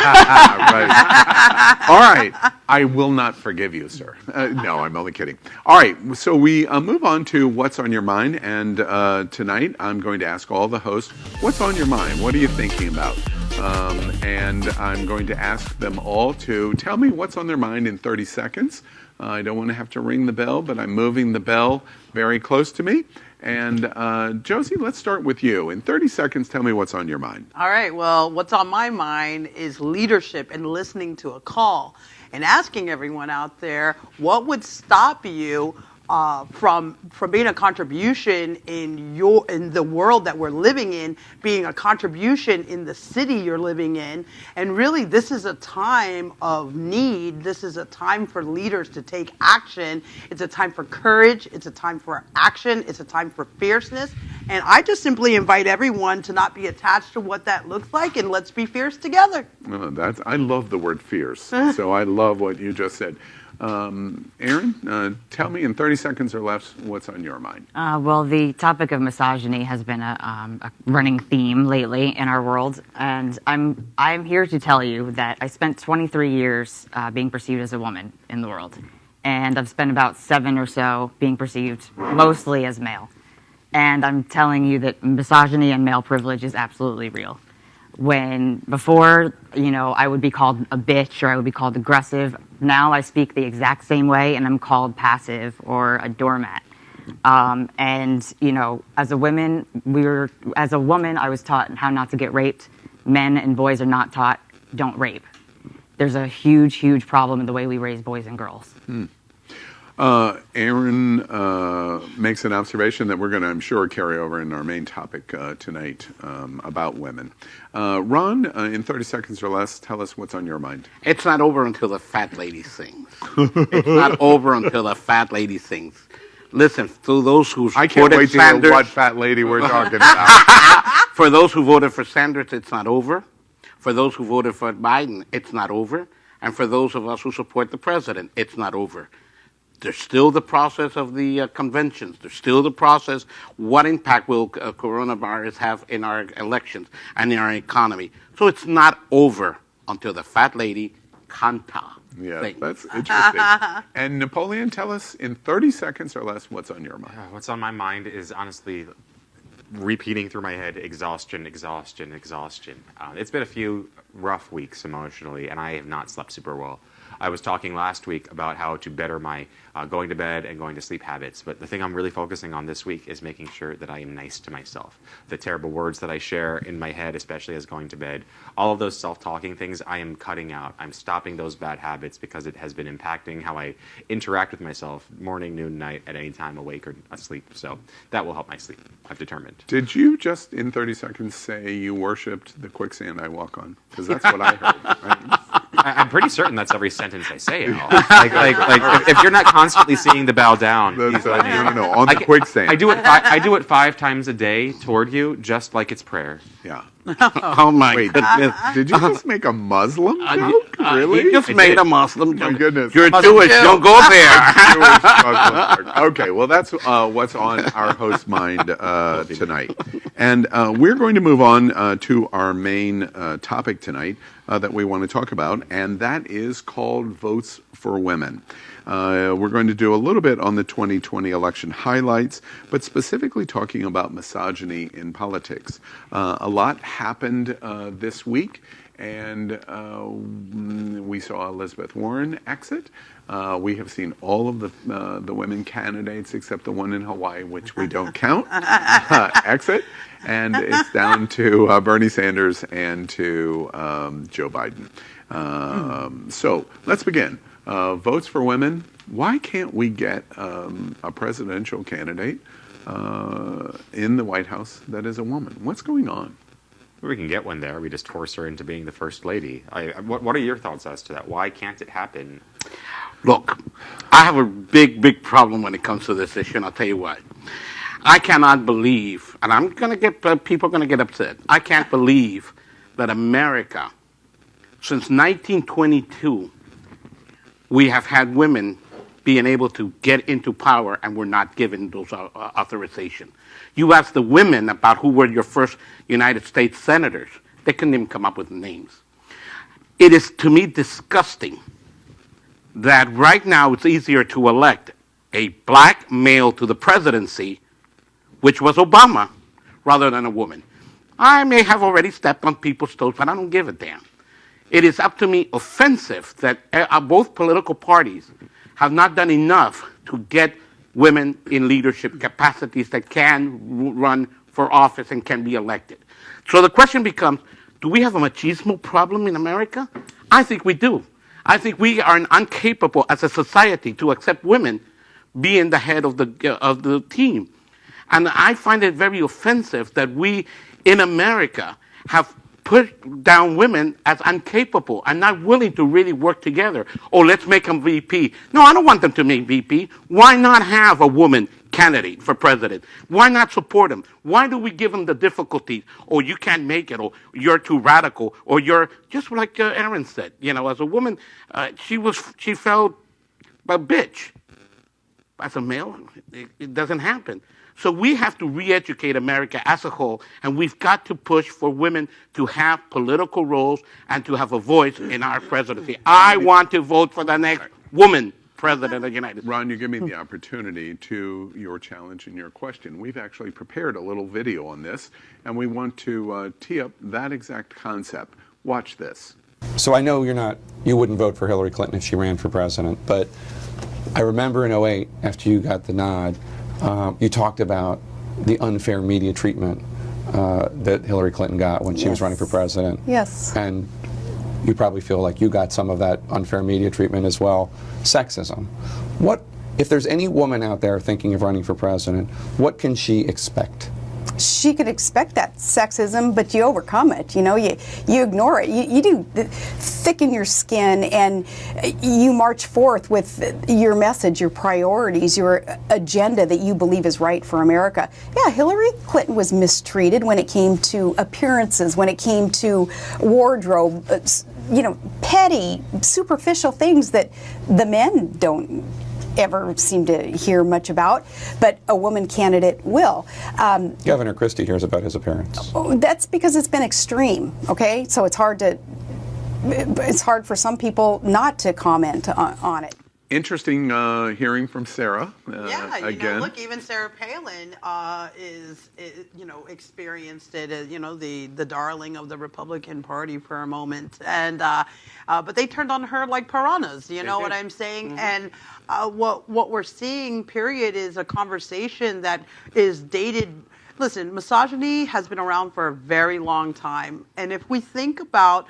All right. I will not forgive you, sir. No, I'm only kidding. All right. So we move on to What's on Your Mind. And tonight I'm going to ask all the hosts, what's on your mind? What are you thinking about? And I'm going to ask them all to tell me what's on their mind in 30 seconds. I don't want to have to ring the bell, but I'm moving the bell very close to me. And Josie, let's start with you. In 30 seconds, tell me what's on your mind. All right. Well, what's on my mind is leadership and listening to a call and asking everyone out there, what would stop you from being a contribution in the world that we're living in, being a contribution in the city you're living in. And really, this is a time of need. This is a time for leaders to take action. It's a time for courage. It's a time for action. It's a time for fierceness. And I just simply invite everyone to not be attached to what that looks like, and let's be fierce together. I love the word fierce. So I love what you just said. Aaron, tell me in 30 seconds or less what's on your mind. Well, the topic of misogyny has been a running theme lately in our world, and I'm here to tell you that I spent 23 years being perceived as a woman in the world, and I've spent about 7 or so being perceived mostly as male. And I'm telling you that misogyny and male privilege is absolutely real. When before, I would be called a bitch or I would be called aggressive. Now I speak the exact same way and I'm called passive or a doormat. And as a woman, I was taught how not to get raped. Men and boys are not taught, don't rape. There's a huge, huge problem in the way we raise boys and girls. Aaron makes an observation that we're going to, I'm sure, carry over in our main topic tonight about women. Ron, in 30 seconds or less, tell us what's on your mind. It's not over until the fat lady sings. It's not over until the fat lady sings. Listen, to those who I can't wait to hear what fat lady we're talking about. For those who voted for Sanders, it's not over. For those who voted for Biden, it's not over. And for those of us who support the president, it's not over. There's still the process of the conventions. There's still the process. What impact will coronavirus have in our elections and in our economy? So it's not over until the fat lady canta. Yeah, that's interesting. And Napoleon, tell us in 30 seconds or less what's on your mind. What's on my mind is honestly repeating through my head, exhaustion, exhaustion, exhaustion. It's been a few rough weeks emotionally, and I have not slept super well. I was talking last week about how to better my going to bed and going to sleep habits, but the thing I'm really focusing on this week is making sure that I am nice to myself. The terrible words that I share in my head, especially as going to bed, all of those self-talking things, I am cutting out. I'm stopping those bad habits because it has been impacting how I interact with myself morning, noon, night, at any time, awake or asleep. So that will help my sleep, I've determined. Did you just, in 30 seconds, say you worshipped the quicksand I walk on? Because that's what I heard. Right? I'm pretty certain that's every sentence I say, Al. Like if you're not constantly seeing the bow down, no, on the quicksand. I do it 5 times a day toward you, just like it's prayer. Yeah. Oh my goodness! Did you just make a Muslim joke? Really? You just made a Muslim joke. My goodness! You're Jewish. Don't go there. Jewish Muslim joke. Okay, well that's what's on our host's mind tonight, and we're going to move on to our main topic tonight that we want to talk about, and that is called Votes for Women. We're going to do a little bit on the 2020 election highlights, but specifically talking about misogyny in politics. A lot happened this week, and we saw Elizabeth Warren exit. We have seen all of the women candidates except the one in Hawaii, which we don't count, exit. And it's down to Bernie Sanders and to Joe Biden. So let's begin. Votes for women. Why can't we get a presidential candidate in the White House that is a woman? What's going on? We can get one there. We just force her into being the first lady. What are your thoughts as to that? Why can't it happen? Look, I have a big problem when it comes to this issue, and I'll tell you what. I cannot believe, and I'm going to get, people are going to get upset. I can't believe that America, since 1922, we have had women being able to get into power and we're not given those authorization. You ask the women about who were your first United States senators, they couldn't even come up with names. It is, to me, disgusting that right now it's easier to elect a black male to the presidency, which was Obama, rather than a woman. I may have already stepped on people's toes, but I don't give a damn. It is up to me offensive that both political parties have not done enough to get women in leadership capacities that can run for office and can be elected. So the question becomes, do we have a machismo problem in America? I think we do. I think we are incapable as a society to accept women being the head of the team. And I find it very offensive that we in America have put down women as incapable and not willing to really work together. Oh, let's make them VP. No, I don't want them to make VP. Why not have a woman candidate for president? Why not support them? Why do we give them the difficulties? Oh, you can't make it, or you're too radical, or you're just like Aaron said. You know, as a woman, she felt But bitch, as a male, it doesn't happen. So we have to re-educate America as a whole, and we've got to push for women to have political roles and to have a voice in our presidency. I want to vote for the next woman president of the United States. Ron, you give me the opportunity to your challenge and your question. We've actually prepared a little video on this, and we want to tee up that exact concept. Watch this. So I know you wouldn't vote for Hillary Clinton if she ran for president, but I remember in 2008, after you got the nod, you talked about the unfair media treatment that Hillary Clinton got when she was running for president. Yes. And you probably feel like you got some of that unfair media treatment as well. Sexism. If there's any woman out there thinking of running for president, what can she expect? She could expect that sexism, but you overcome it. You ignore it. You do thicken your skin, and you march forth with your message, your priorities, your agenda that you believe is right for America. Yeah, Hillary Clinton was mistreated when it came to appearances, when it came to wardrobe, petty, superficial things that the men don't ever seem to hear much about, but a woman candidate will. Governor Christie hears about his appearance. That's because it's been extreme, okay? So it's hard for some people not to comment on it. Interesting hearing from Sarah. Again. Look, even Sarah Palin experienced it as, the darling of the Republican Party for a moment. And, but they turned on her like piranhas, you know what I'm saying? Mm-hmm. And what we're seeing, period, is a conversation that is dated. Listen, misogyny has been around for a very long time. And if we think about,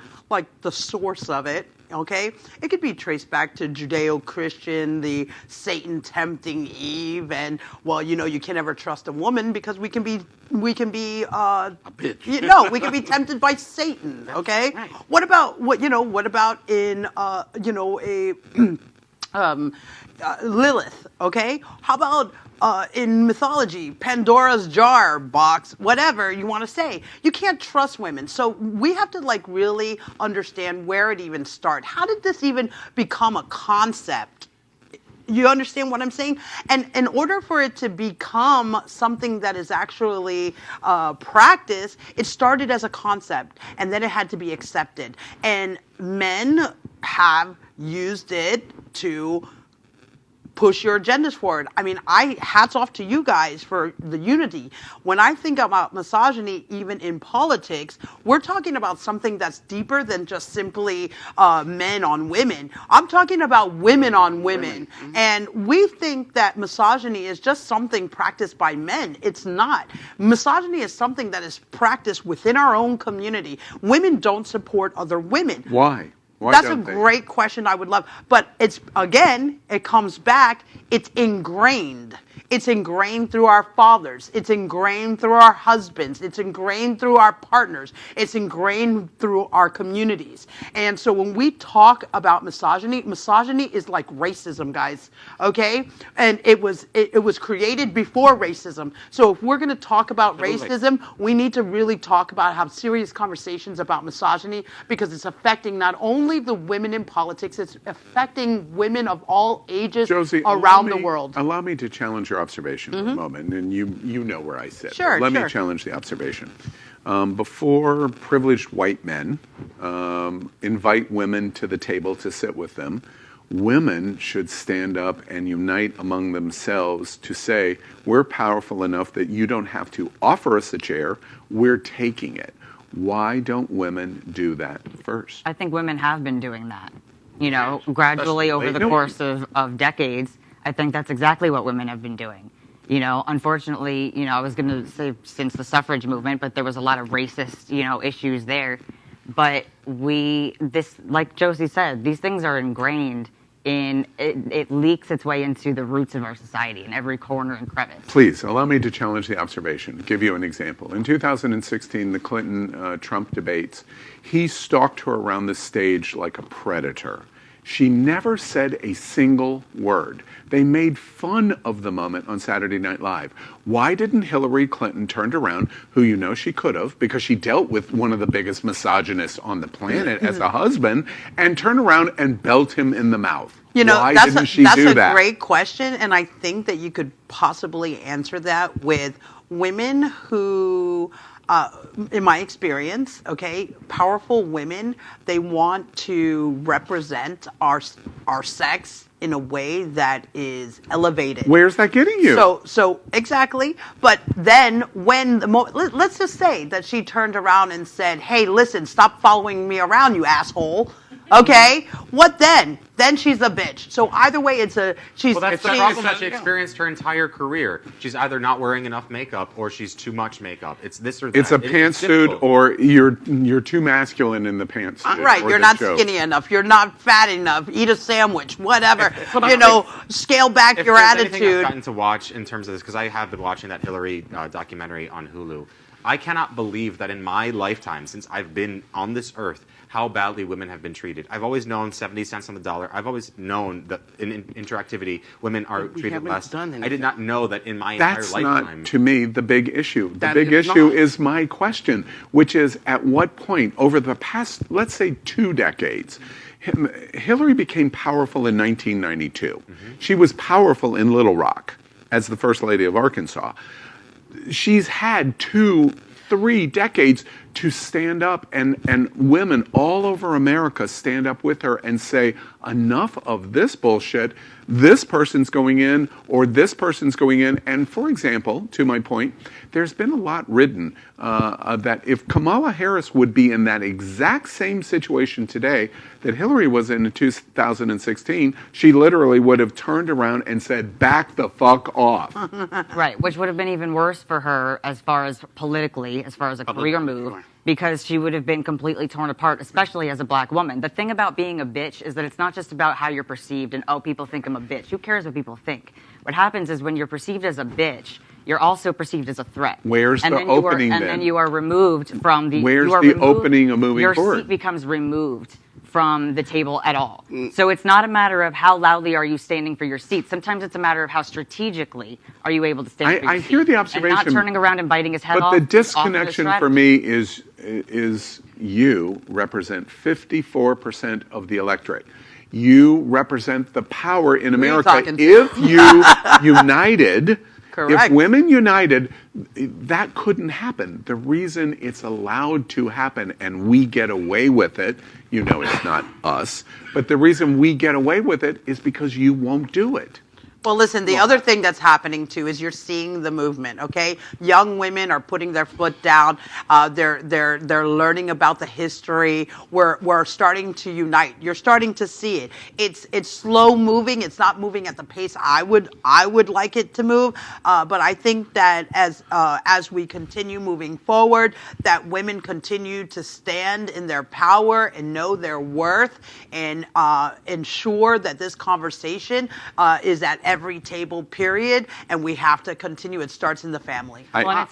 the source of it, okay, it could be traced back to Judeo-Christian, the Satan tempting Eve, and you can never trust a woman because we can be a bitch. We can be tempted by Satan. Okay, right. What about in Lilith? Okay, how about in mythology, Pandora's jar box, whatever you want to say. You can't trust women. So we have to really understand where it even started. How did this even become a concept? You understand what I'm saying? And in order for it to become something that is actually practiced, it started as a concept, and then it had to be accepted. And men have used it to push your agendas forward. I mean, hats off to you guys for the unity. When I think about misogyny, even in politics, we're talking about something that's deeper than just simply men on women. I'm talking about women on women. Mm-hmm. And we think that misogyny is just something practiced by men. It's not. Misogyny is something that is practiced within our own community. Women don't support other women. Why? That's a great question I would love. But it comes back, it's ingrained. It's ingrained through our fathers. It's ingrained through our husbands. It's ingrained through our partners. It's ingrained through our communities. And so when we talk about misogyny is like racism, guys. Okay? And it was created before racism. So if we're going to talk about racism, we need to really talk about, have serious conversations about misogyny, because it's affecting not only the women in politics, it's affecting women of all ages, Josie, around the world. Allow me to challenge your observation for a moment, and you know where I sit. Sure, Let me challenge the observation. Before privileged white men invite women to the table to sit with them, women should stand up and unite among themselves to say, we're powerful enough that you don't have to offer us a chair, we're taking it. Why don't women do that first? I think women have been doing that, gradually over the course of decades. I think that's exactly what women have been doing. Unfortunately, I was going to say since the suffrage movement, but there was a lot of racist, issues there. But like Josie said, these things are ingrained in, it leaks its way into the roots of our society in every corner and crevice. Please, allow me to challenge the observation, give you an example. In 2016, the Clinton-Trump debates, he stalked her around the stage like a predator. She never said a single word. They made fun of the moment on Saturday Night Live. Why didn't Hillary Clinton turn around, who you know she could have, because she dealt with one of the biggest misogynists on the planet as a husband, and turn around and belt him in the mouth? Why didn't she do that? That's a great question, and I think that you could possibly answer that with women who, in my experience, powerful women, they want to represent our sex in a way that is elevated. Where's that getting you? So exactly. But then when let's just say that she turned around and said, "Hey, listen, stop following me around, you asshole." Okay, what then? Then she's a bitch. So either way, she's. Well, that's the problem that she experienced her entire career. She's either not wearing enough makeup or she's too much makeup. It's this or that. It's a pantsuit, or you're too masculine in the pantsuit. Right, you're not skinny enough. You're not fat enough. Eat a sandwich, whatever. Scale back your attitude. Anything I've gotten to watch in terms of this, because I have been watching that Hillary documentary on Hulu. I cannot believe that in my lifetime, since I've been on this earth, how badly women have been treated. I've always known 70 cents on the dollar. I've always known that in interactivity, women are treated less. I did not know that in my entire lifetime. That's not, to me, the big issue. The big issue is my question, which is at what point over the past, let's say, 2 decades, Hillary became powerful in 1992. She was powerful in Little Rock as the First Lady of Arkansas. She's had 2-3 decades to stand up, and women all over America stand up with her and say, enough of this bullshit. This person's going in, or this person's going in. And for example, to my point, there's been a lot written that if Kamala Harris would be in that exact same situation today that Hillary was in 2016, she literally would have turned around and said, back the fuck off. Right, which would have been even worse for her as far as politically, as far as a career move, because she would have been completely torn apart, especially as a black woman. The thing about being a bitch is that it's not just about how you're perceived and, oh, people think I'm a bitch. Who cares what people think? What happens is when you're perceived as a bitch, you're also perceived as a threat. Where's the opening then? And then you are removed from the... Where's the opening of moving forward? Your seat becomes removed from the table at all. So it's not a matter of how loudly are you standing for your seat. Sometimes it's a matter of how strategically are you able to stand for your seat. I hear the observation. And not turning around and biting his head off. But the disconnection for me is you represent 54% of the electorate. You represent the power in America. If you united... Correct. If women united, that couldn't happen. The reason it's allowed to happen and we get away with it, you know it's not us, but the reason we get away with it is because you won't do it. Well, listen, the other thing that's happening, too, is you're seeing the movement, okay? Young women are putting their foot down. They're learning about the history. We're starting to unite. You're starting to see it. It's slow moving. It's not moving at the pace I would like it to move. But I think that as we continue moving forward, that women continue to stand in their power and know their worth and ensure that this conversation is at every table, period, and we have to continue. It starts in the family. I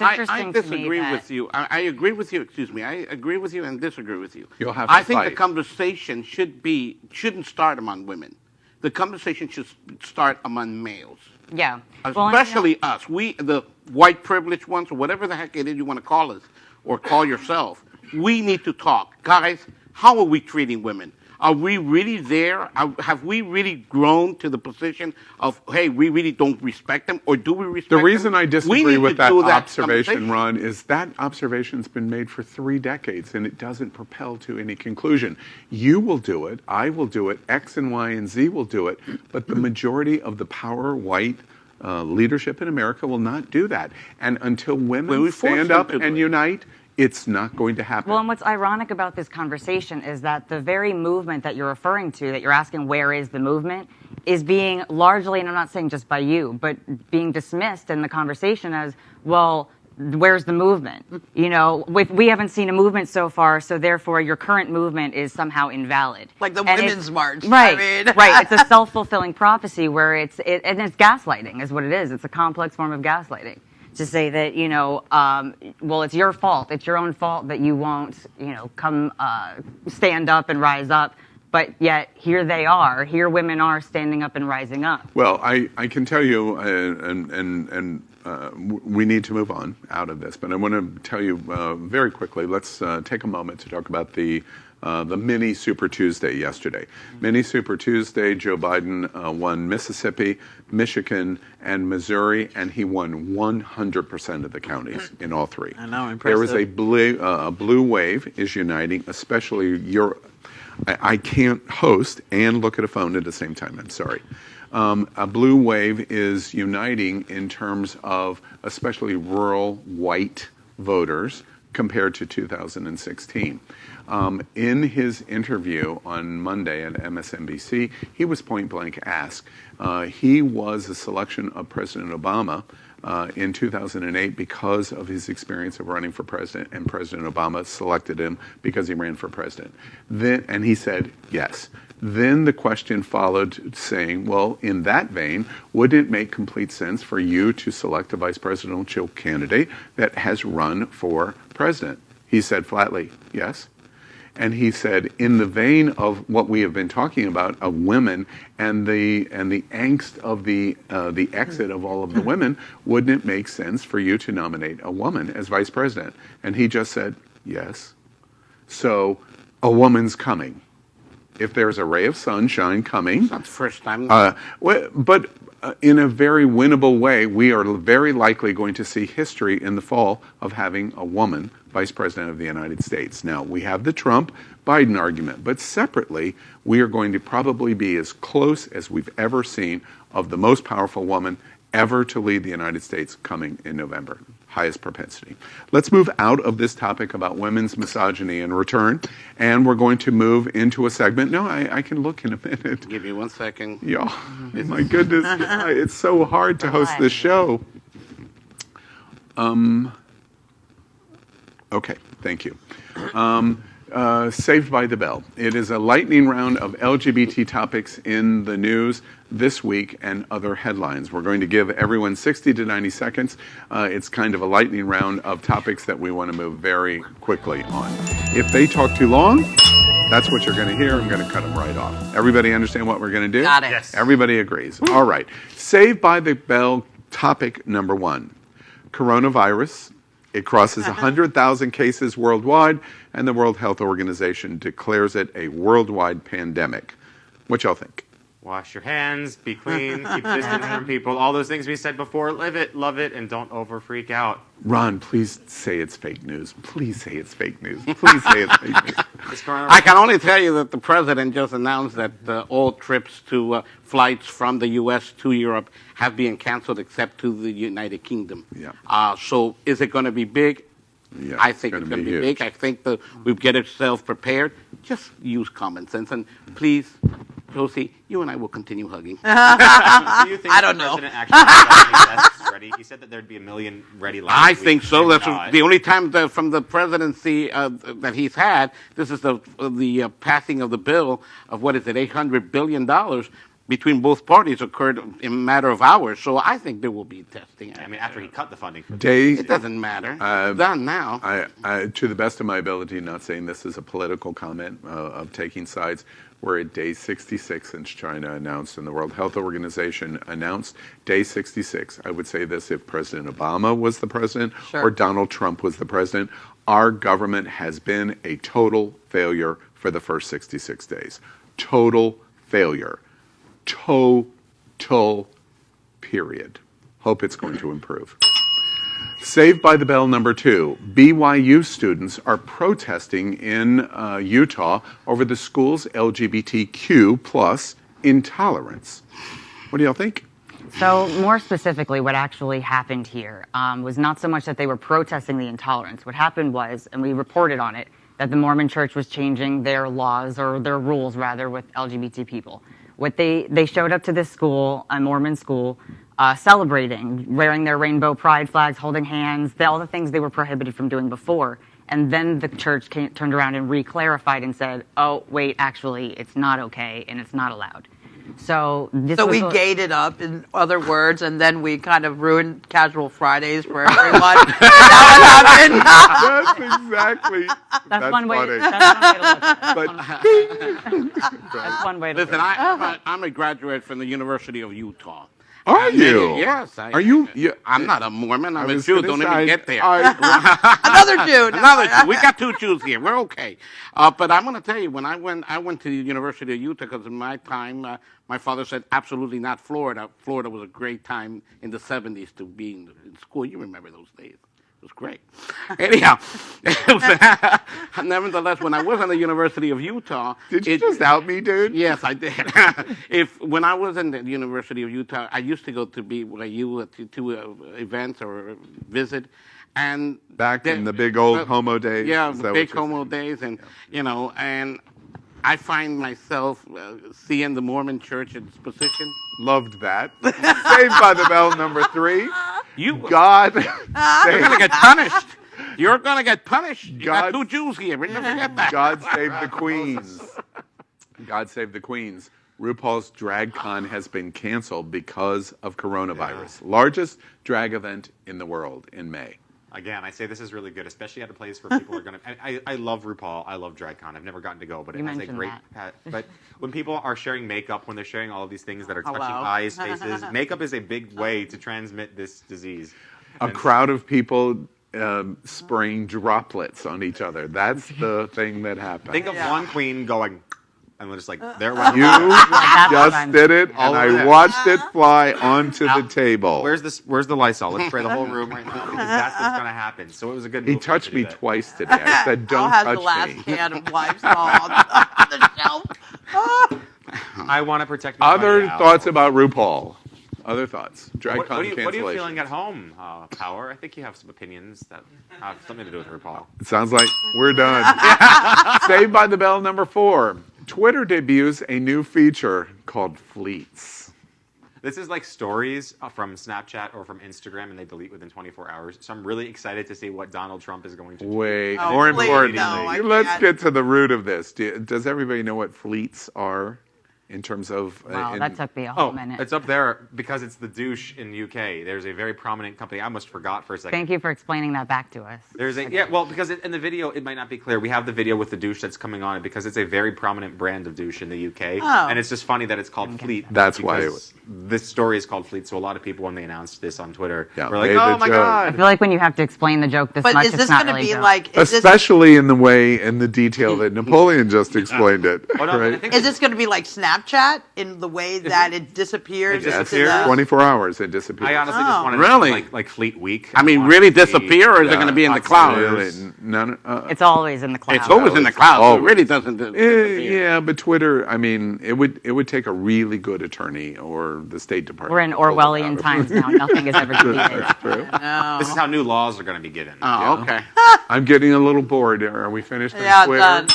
disagree with you. I agree with you. Excuse me. I agree with you and disagree with you. You'll have to I think the conversation shouldn't start among women. The conversation should start among males. Yeah. Especially us. We, the white privileged ones, or whatever the heck it is you want to call us, or call yourself. We need to talk. Guys, how are we treating women? Are we really there? Have we really grown to the position of, hey, we really don't respect them, or do we respect them? The reason I disagree with that observation, Ron, is that observation's been made for 3 decades, and it doesn't propel to any conclusion. You will do it, I will do it, X and Y and Z will do it, but the majority of the power white leadership in America will not do that. And until women stand up and unite, it's not going to happen. Well, and what's ironic about this conversation is that the very movement that you're referring to, that you're asking where is the movement, is being largely, and I'm not saying just by you, but being dismissed in the conversation as, well, where's the movement? You know, we haven't seen a movement so far, so therefore your current movement is somehow invalid. Like the Women's March. Right, I mean. right. It's a self-fulfilling prophecy where it's gaslighting is what it is. It's a complex form of gaslighting. To say that, you know, well, it's your fault. It's your own fault that you won't, you know, come stand up and rise up But yet, here they are. Here women are standing up and rising up. Well, I can tell you, we need to move on out of this, but I want to tell you very quickly, let's take a moment to talk about the mini Super Tuesday yesterday. Mini Super Tuesday, Joe Biden won Mississippi, Michigan, and Missouri, and he won 100% of the counties in all three. I know, impressive. There was a blue wave is uniting, especially I can't host and look at a phone at the same time. I'm sorry. A blue wave is uniting in terms of especially rural white voters compared to 2016. In his interview on Monday at MSNBC, he was point blank asked. He was a selection of President Obama in 2008 because of his experience of running for president, and President Obama selected him because he ran for president. And he said yes. Then the question followed saying, well, in that vein, wouldn't it make complete sense for you to select a vice presidential candidate that has run for president? He said flatly, yes. And he said, in the vein of what we have been talking about, of women and the angst of the exit of all of the women, wouldn't it make sense for you to nominate a woman as vice president? And he just said, yes. So a woman's coming. If there's a ray of sunshine coming, Not the first time. but in a very winnable way, we are very likely going to see history in the fall of having a woman vice president of the United States. Now, we have the Trump-Biden argument, but separately, we are going to probably be as close as we've ever seen of the most powerful woman ever to lead the United States coming in November. Highest propensity. Let's move out of this topic about women's misogyny and return, and we're going to move into a segment. No, I can look in a minute. Give me 1 second. Yeah, my goodness, it's so hard to host this show. Okay, thank you. Saved by the Bell. It is a lightning round of LGBT topics in the news this week and other headlines. We're going to give everyone 60 to 90 seconds. It's kind of a lightning round of topics that we want to move very quickly on. If they talk too long, that's what you're going to hear. I'm going to cut them right off. Everybody understand what we're going to do? Got it. Yes. Everybody agrees. All right. Saved by the Bell topic number 1. Coronavirus. It crosses 100,000 cases worldwide, and the World Health Organization declares it a worldwide pandemic. What y'all think? Wash your hands, be clean, keep distance from people, all those things we said before. Live it, love it, and don't over freak out. Ron, please say it's fake news. Please say it's fake news. Please say it's fake news. I can only tell you that the president just announced that all trips to flights from the U.S. to Europe have been canceled except to the United Kingdom. Yeah. So is it going to be big? Yeah, I think it's going to be huge. big. I think that we get ourselves prepared. Just use common sense. And please, Josie, you and I will continue hugging. Do you think the president actually has any tests ready? He said that there'd be 1 million ready last I week. think so. Maybe That's not. the only time from the presidency that he's had. This is the passing of the bill of what is it, $800 billion between both parties occurred in a matter of hours. So I think there will be testing. I mean, after he cut the funding for it doesn't matter. It's done now. I, to the best of my ability, not saying this is a political comment of taking sides, we're at day 66 since China announced and the World Health Organization announced day 66. I would say this if President Obama was the president or Donald Trump was the president, our government has been a total failure for the first 66 days. Total failure. Total period. Hope it's going to improve. Saved by the Bell number 2. BYU students are protesting in Utah over the school's LGBTQ plus intolerance. What do y'all think? So more specifically, what actually happened here was not so much that they were protesting the intolerance. What happened was, and we reported on it, that the Mormon Church was changing their laws, or their rules rather, with LGBT people. What they showed up to this school, a Mormon school, celebrating, wearing their rainbow pride flags, holding hands, all the things they were prohibited from doing before. And then the church turned around and re-clarified and said, oh, wait, actually, it's not okay and it's not allowed. So this So was we gayed it up, in other words, and then we kind of ruined casual Fridays for everyone. Is that what happened? That's exactly. That's one way. funny. That's one way to look at it. But That's one way to Listen, look at it. I'm a graduate from the University of Utah. are you? Yes. Are you? Yeah. I'm not a Mormon. I'm a was Jew. gonna Don't say, even get there. Another Jew. Another Jew. We got 2 Jews here. We're okay. But I'm going to tell you, when I went to the University of Utah, because in my time, my father said absolutely not Florida. Florida was a great time in the 70s to be in school. You remember those days. It was great. Anyhow, nevertheless, when I was at the University of Utah... Did you just out me, dude? Yes, I did. When I was in the University of Utah, I used to go to events or visit, and Back in the big old homo days. yeah, Is the that big what you're homo days, and and I find myself seeing the Mormon Church in this position. saying? Loved that. Saved by the Bell number 3. You're God. gonna get punished. You're gonna get punished. You got God- 2 Jews here. Never forget that. God save the queens. God save the queens. RuPaul's Drag Con has been canceled because of coronavirus. Largest drag event in the world in May. Again, I say this is really good, especially at a place where people are going to... I love RuPaul. I love DragCon. I've never gotten to go, but it You has a mentioned great... But when people are sharing makeup, when they're sharing all of these things that are touching Hello. eyes, faces, makeup is a big way to transmit this disease. A crowd of people spraying droplets on each other. That's the thing that happened. Think of one queen going... And we're just like, there went You just did it, and All over I that. watched it fly onto the table. Where's the Lysol? Let's spray the whole room right now because that's what's going to happen. So it was a good He move touched to me do that. twice today. I said, Al don't has touch the last me. can of Lysol on the shelf. I want to protect my Other body, Al. thoughts about RuPaul? Other thoughts? DragCon What are you cancellation. feeling at home, Power? I think you have some opinions that have something to do with RuPaul. It sounds like we're done. Saved by the Bell number 4. Twitter debuts a new feature called Fleets. This is like stories from Snapchat or from Instagram, and they delete within 24 hours. So I'm really excited to see what Donald Trump is going to do. Wait, Oh, more please, importantly, no, I let's can't. get to the root of this. Does everybody know what fleets are in terms of... Wow, in- that took me a whole Oh, minute. it's up there because it's the douche in the UK. There's a very prominent company. I almost forgot for a second. Thank you for explaining that back to us. There's a because in the video it might not be clear. We have the video with the douche that's coming on it because it's a very prominent brand of douche in the UK, Oh. and it's just funny that it's called Fleet. That's why it because this story is called Fleet. So a lot of people when they announced this on Twitter Yeah, were like, made the "Oh my joke. I god!" feel like when you have to explain the joke this But much, is it's this not going to really be a joke. like? Is this, Especially in the way and the detail that Napoleon just explained it. Oh, no, I right? think is this going to be like Snapchat in the way that it disappears? It into disappears? the- 24 hours it disappears. I honestly Oh. just wanted Really? like Fleet Week. I mean, want really to see- disappear, or is it going to be in the cloud? Really, none, It's always in the cloud. It's always in the cloud, so it Always. really doesn't disappear. yeah, but Twitter, I mean, it would take a really good attorney or the State Department. We're in to pull it Orwellian out of- times now. Nothing is ever deleted. That's true. No. This is how new laws are going to be given. Oh, okay. I'm getting a little bored. Are we finished on Yeah, Twitter? done.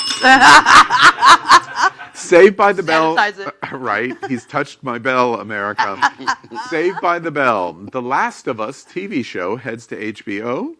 Saved by the Bell. Sanitize it. Right. He's touched my bell, America. Saved by the Bell. The Last of Us TV show heads to HBO.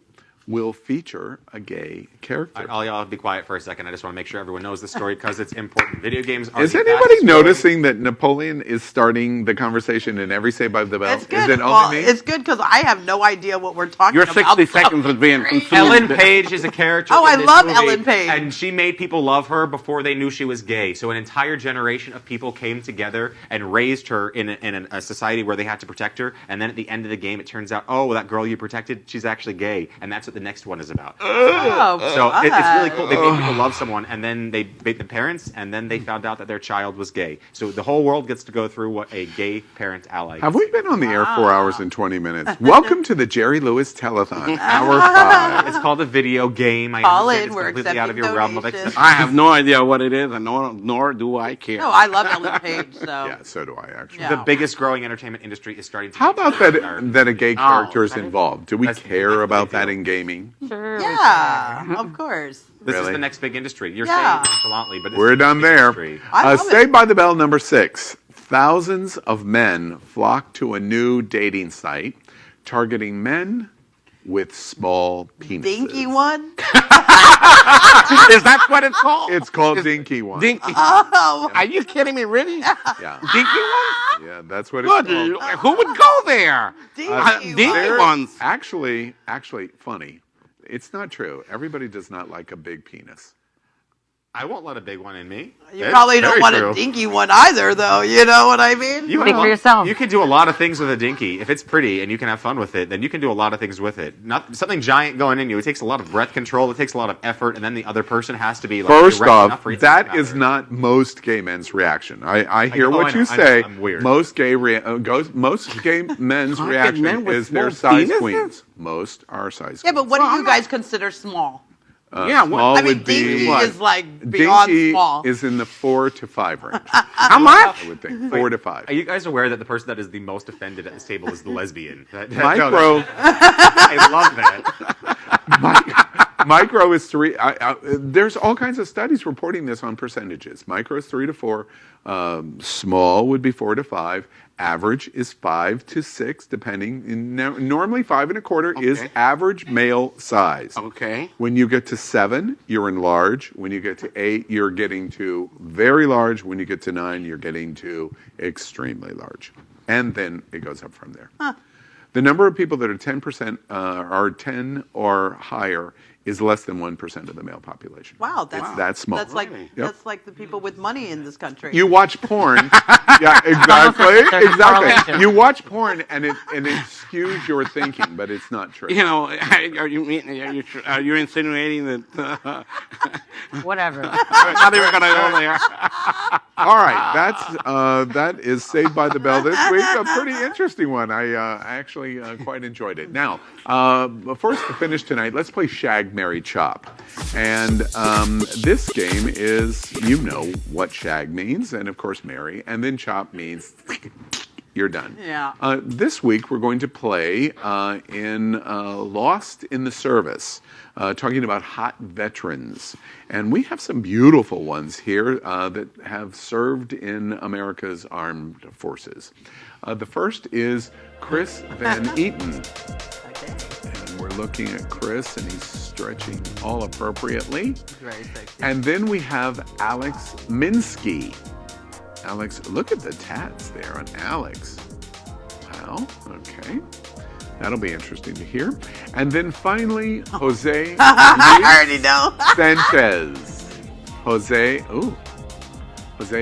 Will feature a gay character. I'll be quiet for a second. I just want to make sure everyone knows the story because it's important. Video games are Is the anybody fastest growing- noticing that Napoleon is starting the conversation in every Saved by the Bell? It's good. Is it only Well, me? it's good because I have no idea what we're talking Your about. 60 seconds is being consumed. Ellen Page is a character. Oh, in I this love movie, Ellen Page. and she made people love her before they knew she was gay. So an entire generation of people came together and raised her in a society where they had to protect her. And then at the end of the game, it turns out, oh, that girl you protected, she's actually gay, and that's what the next one is about. Oh, So it's really fun. cool. They made people love someone, and then they made the parents, and then they found out that their child was gay. So the whole world gets to go through what a gay parent ally. Have we been on the air 4 hours and 20 minutes? Welcome to the Jerry Lewis Telethon, Hour 5. It's called a video game. I Call understand in, it's we're completely out of your accepting realm of donations. accessibility. I have no idea what it is, and nor do I care. No, I love Ellen Page. So Yeah, so do I, actually. Yeah. The biggest growing entertainment industry is starting to. How make about that a gay character is that is- involved? Do we that's care a about big that deal. in gaming? Sure. yeah, of course. This is Really? the next big industry. You're Yeah. saying nonchalantly, but this We're is the done big there. industry. I love it. Saved by the Bell number 6. Thousands of men flock to a new dating site targeting men with small penises. Dinky one? Is that what it's called? It's called dinky one. Dinky. Oh. Are you kidding me? Really? Yeah. Dinky ones? Yeah, that's what it's Good. called. Who would go there? Dinky ones. Actually, funny. It's not true. Everybody does not like a big penis. I won't let a big one in me. You probably don't want a dinky one either, though. You know what I mean? Speak for yourself. You can do a lot of things with a dinky. If it's pretty and you can have fun with it, then you can do a lot of things with it. Not something giant going in you. It takes a lot of breath control. It takes a lot of effort, and then the other person has to be like. First erect off, enough for it to that matter. is not most gay men's reaction. I hear what you I know, say. I'm weird. Most gay men's reaction men with is their small size penises? queens. Most are size Yeah, queens. but what do you guys consider small? Yeah, what- small I mean, would be dinky is like beyond dinky small. is in the 4 to 5 range. How much? I would think 4 to 5. Are you guys aware that the person that is the most offended at this table is the lesbian? Micro. I love that. Micro is 3. There's all kinds of studies reporting this on percentages. Micro is 3 to 4. Small would be 4 to 5. Average is 5 to 6, depending. Normally 5 1/4 is average male size. Okay. When you get to 7, you're in large. When you get to 8, you're getting to very large. When you get to 9, you're getting to extremely large. And then it goes up from there. The number of people that are 10% are 10 or higher is less than 1% of the male population. Wow, It's that small. That's like Yep. that's like the people with money in this country. You watch porn. Yeah, exactly. Exactly. You watch porn and it skews your thinking, but it's not true. You know, are you insinuating that? Whatever. Not even gonna go there. All right, that is Saved by the Bell this week. A pretty interesting one. I actually quite enjoyed it. Now, first to finish tonight, let's play Shag, Marry, Chop. And this game is, you know what Shag means, and of course marry, and then Chop means you're done. Yeah. This week we're going to play in Lost in the Service, talking about hot veterans. And we have some beautiful ones here that have served in America's armed forces. The first is Chris Van Eaton. And we're looking at Chris, and he's stretching all appropriately. Very sexy. And then we have Alex Minsky. Alex, look at the tats there on Alex. Wow, okay. That'll be interesting to hear. And then finally, Jose I already know. Sanchez. Jose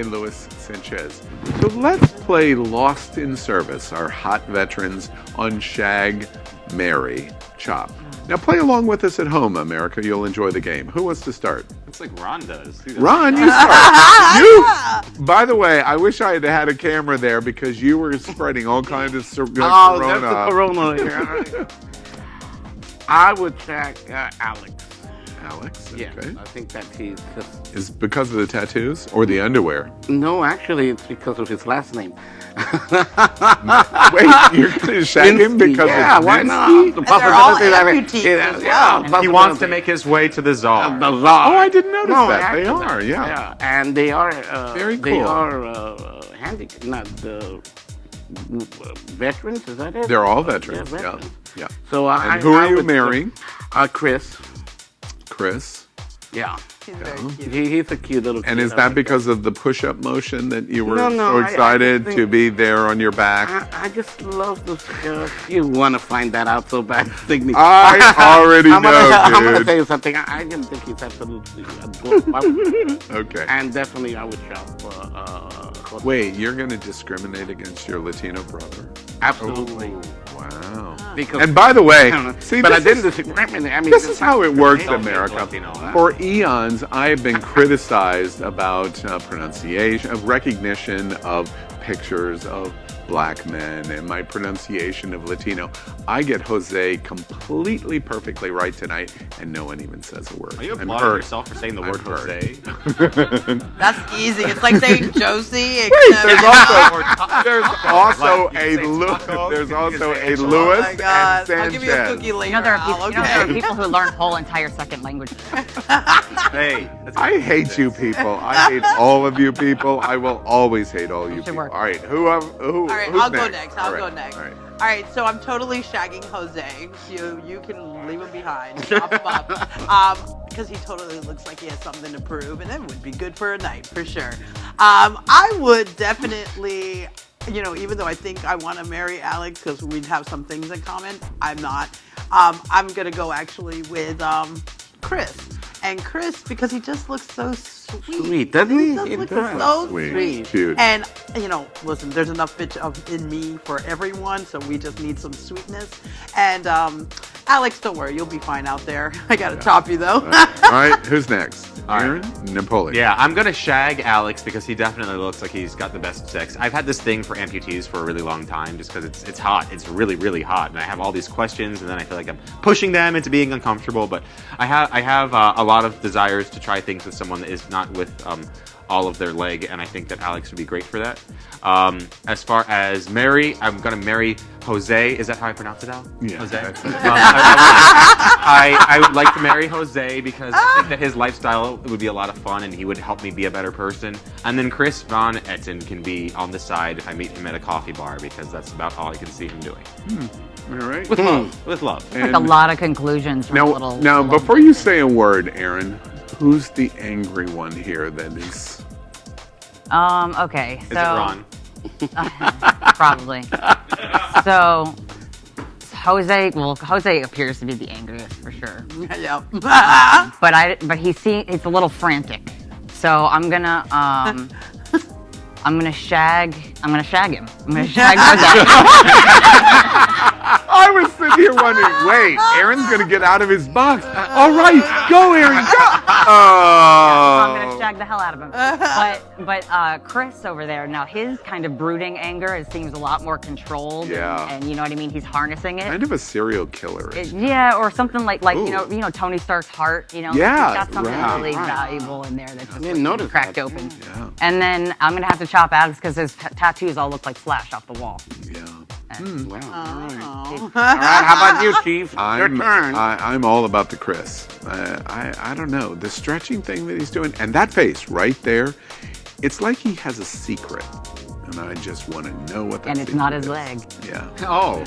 Luis Sanchez. So let's play Lost in Service, our hot veterans on Shag, Marry, Chop. Now play along with us at home, America. You'll enjoy the game. Who wants to start? It's like Ron does. Ron, you start. By the way, I wish I had had a camera there because you were spreading all kinds of Oh, corona. that's the corona here. I would check Alex. Alex, Yeah, okay. I think that he's just... Is because of the tattoos or the underwear? No, actually, it's because of his last name. Wait, you're going to shag him because yeah, of why Minsky? not? The And they're all possibility that- amputees as well. yeah, He wants to make his way to the czar. the czar. Oh, I didn't notice No, that. actually, They are, yeah. and they are Very They cool. are not veterans. Is that it? They're all veterans. Yeah, Yeah, veterans. yeah. So And who are you would- marrying? Chris. Chris. Yeah. He's very cute. He's a cute little kid. And is I that like because of the push-up motion that you were No, so I excited think- to be there on your back? I just love this girl. You want to find that out so bad, Signy. I already I'm gonna know, tell dude. you something. I just think he's absolutely adorable. Okay. And definitely I would shop. Wait, you're going to discriminate against your Latino brother? Absolutely. Wow. Because, And by the way, see, but I this didn't discriminate. I mean, This is how it works in Don't America. Latino. For eons, I have been criticized about pronunciation, of recognition of pictures of black men and my pronunciation of Latino. I get Jose completely perfectly right tonight, and no one even says a word. Are you I'm applauding hurt. yourself for saying the I'm word hurt. Jose? That's easy. It's like saying Josie. Wait, except- there's also Like, a you say Lewis. taco, There's you also say a taco. Lewis Oh my God. and I'll give you a Sanchez. cookie later. You know, there are people, Al, you know, there are okay. people who learn whole entire second languages. Hey, that's I hate you people. I hate all of you people. I will always hate all you Should people. work. All right, who? All right, who's I'll go next. I'll All go right, next. All right. All right, so I'm totally shagging Jose. You can leave him behind, chop him up, because he totally looks like he has something to prove, and it would be good for a night for sure. I would definitely, even though I think I want to marry Alex because we'd have some things in common, I'm not. I'm gonna go actually with Chris. And Chris, because he just looks so sweet. Sweet, doesn't he? He It just looks does. so Sweet. sweet. Cute. And, listen, there's enough bitch in me for everyone, so we just need some sweetness. And, Alex, don't worry, you'll be fine out there. I gotta chop you, though. All right, who's next? All right. Aaron? Napoleon. Yeah, I'm gonna shag Alex because he definitely looks like he's got the best sex. I've had this thing for amputees for a really long time just because it's hot. It's really, really hot. And I have all these questions and then I feel like I'm pushing them into being uncomfortable. But I have a lot of desires to try things with someone that is not with all of their leg, and I think that Alex would be great for that. As far as marry, I'm gonna marry Jose. Is that how I pronounce it, Al? Yeah, Jose. that's it. I would like to marry Jose because I think that his lifestyle would be a lot of fun, and he would help me be a better person. And then Chris Von Etten can be on the side if I meet him at a coffee bar, because that's about all I can see him doing. All right. With love. With love. Like a lot of conclusions from little. Now, little before you say a word, Aaron, who's the angry one here that is... Okay, Is so it Ron? probably. So Jose appears to be the angriest for sure. Yep. But he's a little frantic. So I'm gonna shag him. I'm gonna shag Jose. I was sitting here wondering, wait, Aaron's going to get out of his box. All right, go, Aaron, go. I'm gonna shag the hell out of him. But Chris over there, now his kind of brooding anger, it seems a lot more controlled. Yeah. And you know what I mean? He's harnessing it. Kind of a serial killer. Yeah, or something like Ooh. Tony Stark's heart. Yeah, he's got something right. really valuable in there that's didn't notice cracked that. open. Yeah. And then I'm gonna have to chop Alex because his tattoos all look like Flash off the wall. Yeah. Wow. All right. Oh. All right, how about you, Chief? Your turn. I'm all about the Chris. I don't know. The stretching thing that he's doing, and that face right there, it's like he has a secret. And I just want to know what that And it's secret not his is. leg. Yeah. Oh.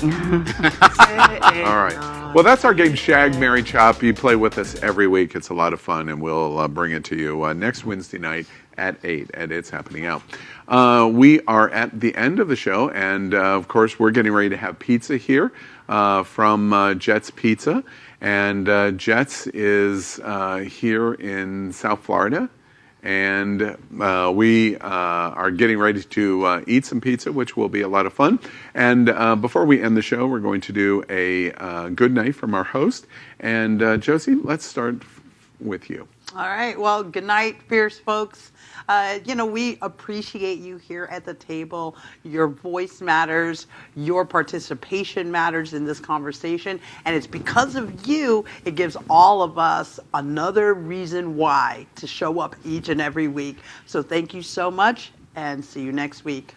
All right. Well, that's our game, Shag, Marry, Chop. You play with us every week. It's a lot of fun, and we'll bring it to you next Wednesday night at 8, and it's happening out. We are at the end of the show, and of course, we're getting ready to have pizza here from Jets Pizza. And Jets is here in South Florida. And we are getting ready to eat some pizza, which will be a lot of fun. And before we end the show, we're going to do a good night from our host. And Josie, let's start with you. All right. Well, good night, fierce folks. We appreciate you here at the table. Your voice matters. Your participation matters in this conversation. And it's because of you, it gives all of us another reason why to show up each and every week. So thank you so much, and see you next week.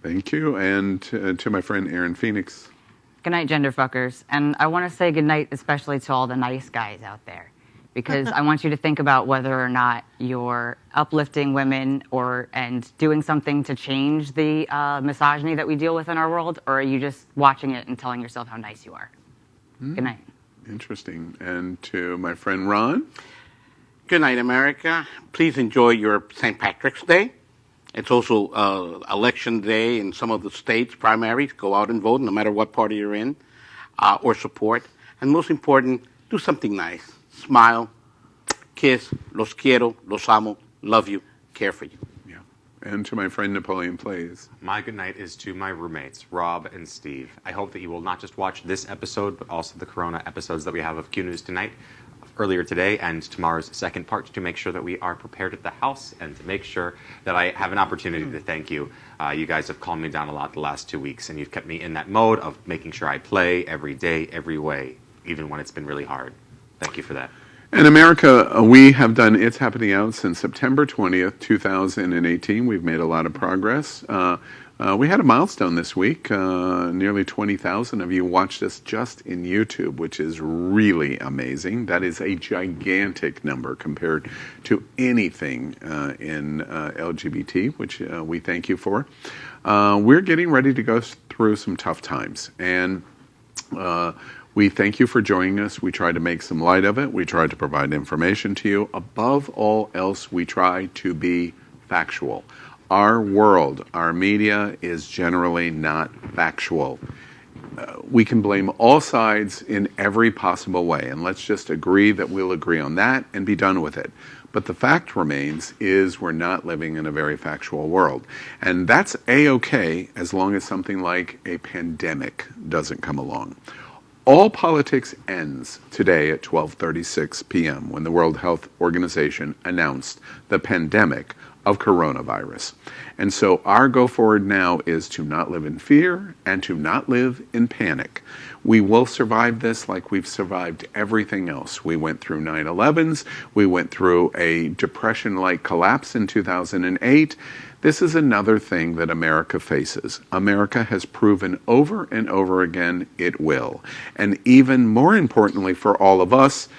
Thank you. And to my friend Aaron Phoenix. Good night, gender fuckers. And I want to say good night especially to all the nice guys out there. Because I want you to think about whether or not you're uplifting women and doing something to change the misogyny that we deal with in our world, or are you just watching it and telling yourself how nice you are? Good night. Interesting. And to my friend Ron. Good night, America. Please enjoy your St. Patrick's Day. It's also election day in some of the states, primaries. Go out and vote, no matter what party you're in, or support. And most important, do something nice. Smile, kiss, los quiero, los amo, love you, care for you. Yeah. And to my friend NapoleonPlays. My good night is to my roommates, Rob and Steve. I hope that you will not just watch this episode, but also the Corona episodes that we have of Q News tonight, earlier today, and tomorrow's second part, to make sure that we are prepared at the house and to make sure that I have an opportunity to thank you. You guys have calmed me down a lot the last 2 weeks, and you've kept me in that mode of making sure I play every day, every way, even when it's been really hard. Thank you for that. In America, we have done It's Happening Out since September 20th, 2018. We've made a lot of progress. We had a milestone this week. Nearly 20,000 of you watched us just in YouTube, which is really amazing. That is a gigantic number compared to anything in LGBT, which we thank you for. We're getting ready to go through some tough times, and we thank you for joining us. We try to make some light of it. We try to provide information to you. Above all else, we try to be factual. Our world, our media, is generally not factual. We can blame all sides in every possible way, and let's just agree that we'll agree on that and be done with it. But the fact remains is we're not living in a very factual world. And that's A-okay as long as something like a pandemic doesn't come along. All politics ends today at 12:36 p.m. when the World Health Organization announced the pandemic of coronavirus. And so our go forward now is to not live in fear and to not live in panic. We will survive this like we've survived everything else. We went through 9/11s. We went through a depression-like collapse in 2008. This is another thing that America faces. America has proven over and over again it will. And even more importantly for all of us,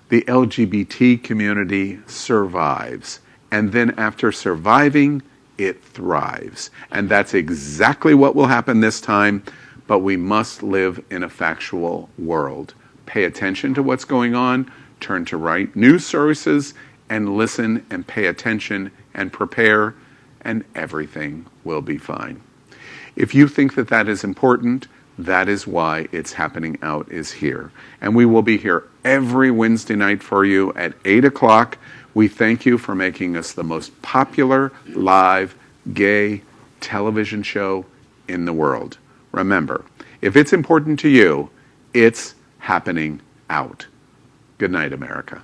the LGBT community survives. And then after surviving, it thrives. And that's exactly what will happen this time, but we must live in a factual world. Pay attention to what's going on, turn to right news sources, and listen and pay attention and prepare, and everything will be fine. If you think that that is important, that is why It's Happening Out is here. And we will be here every Wednesday night for you at 8 o'clock. We thank you for making us the most popular live gay television show in the world. Remember, if it's important to you, it's happening out. Good night, America.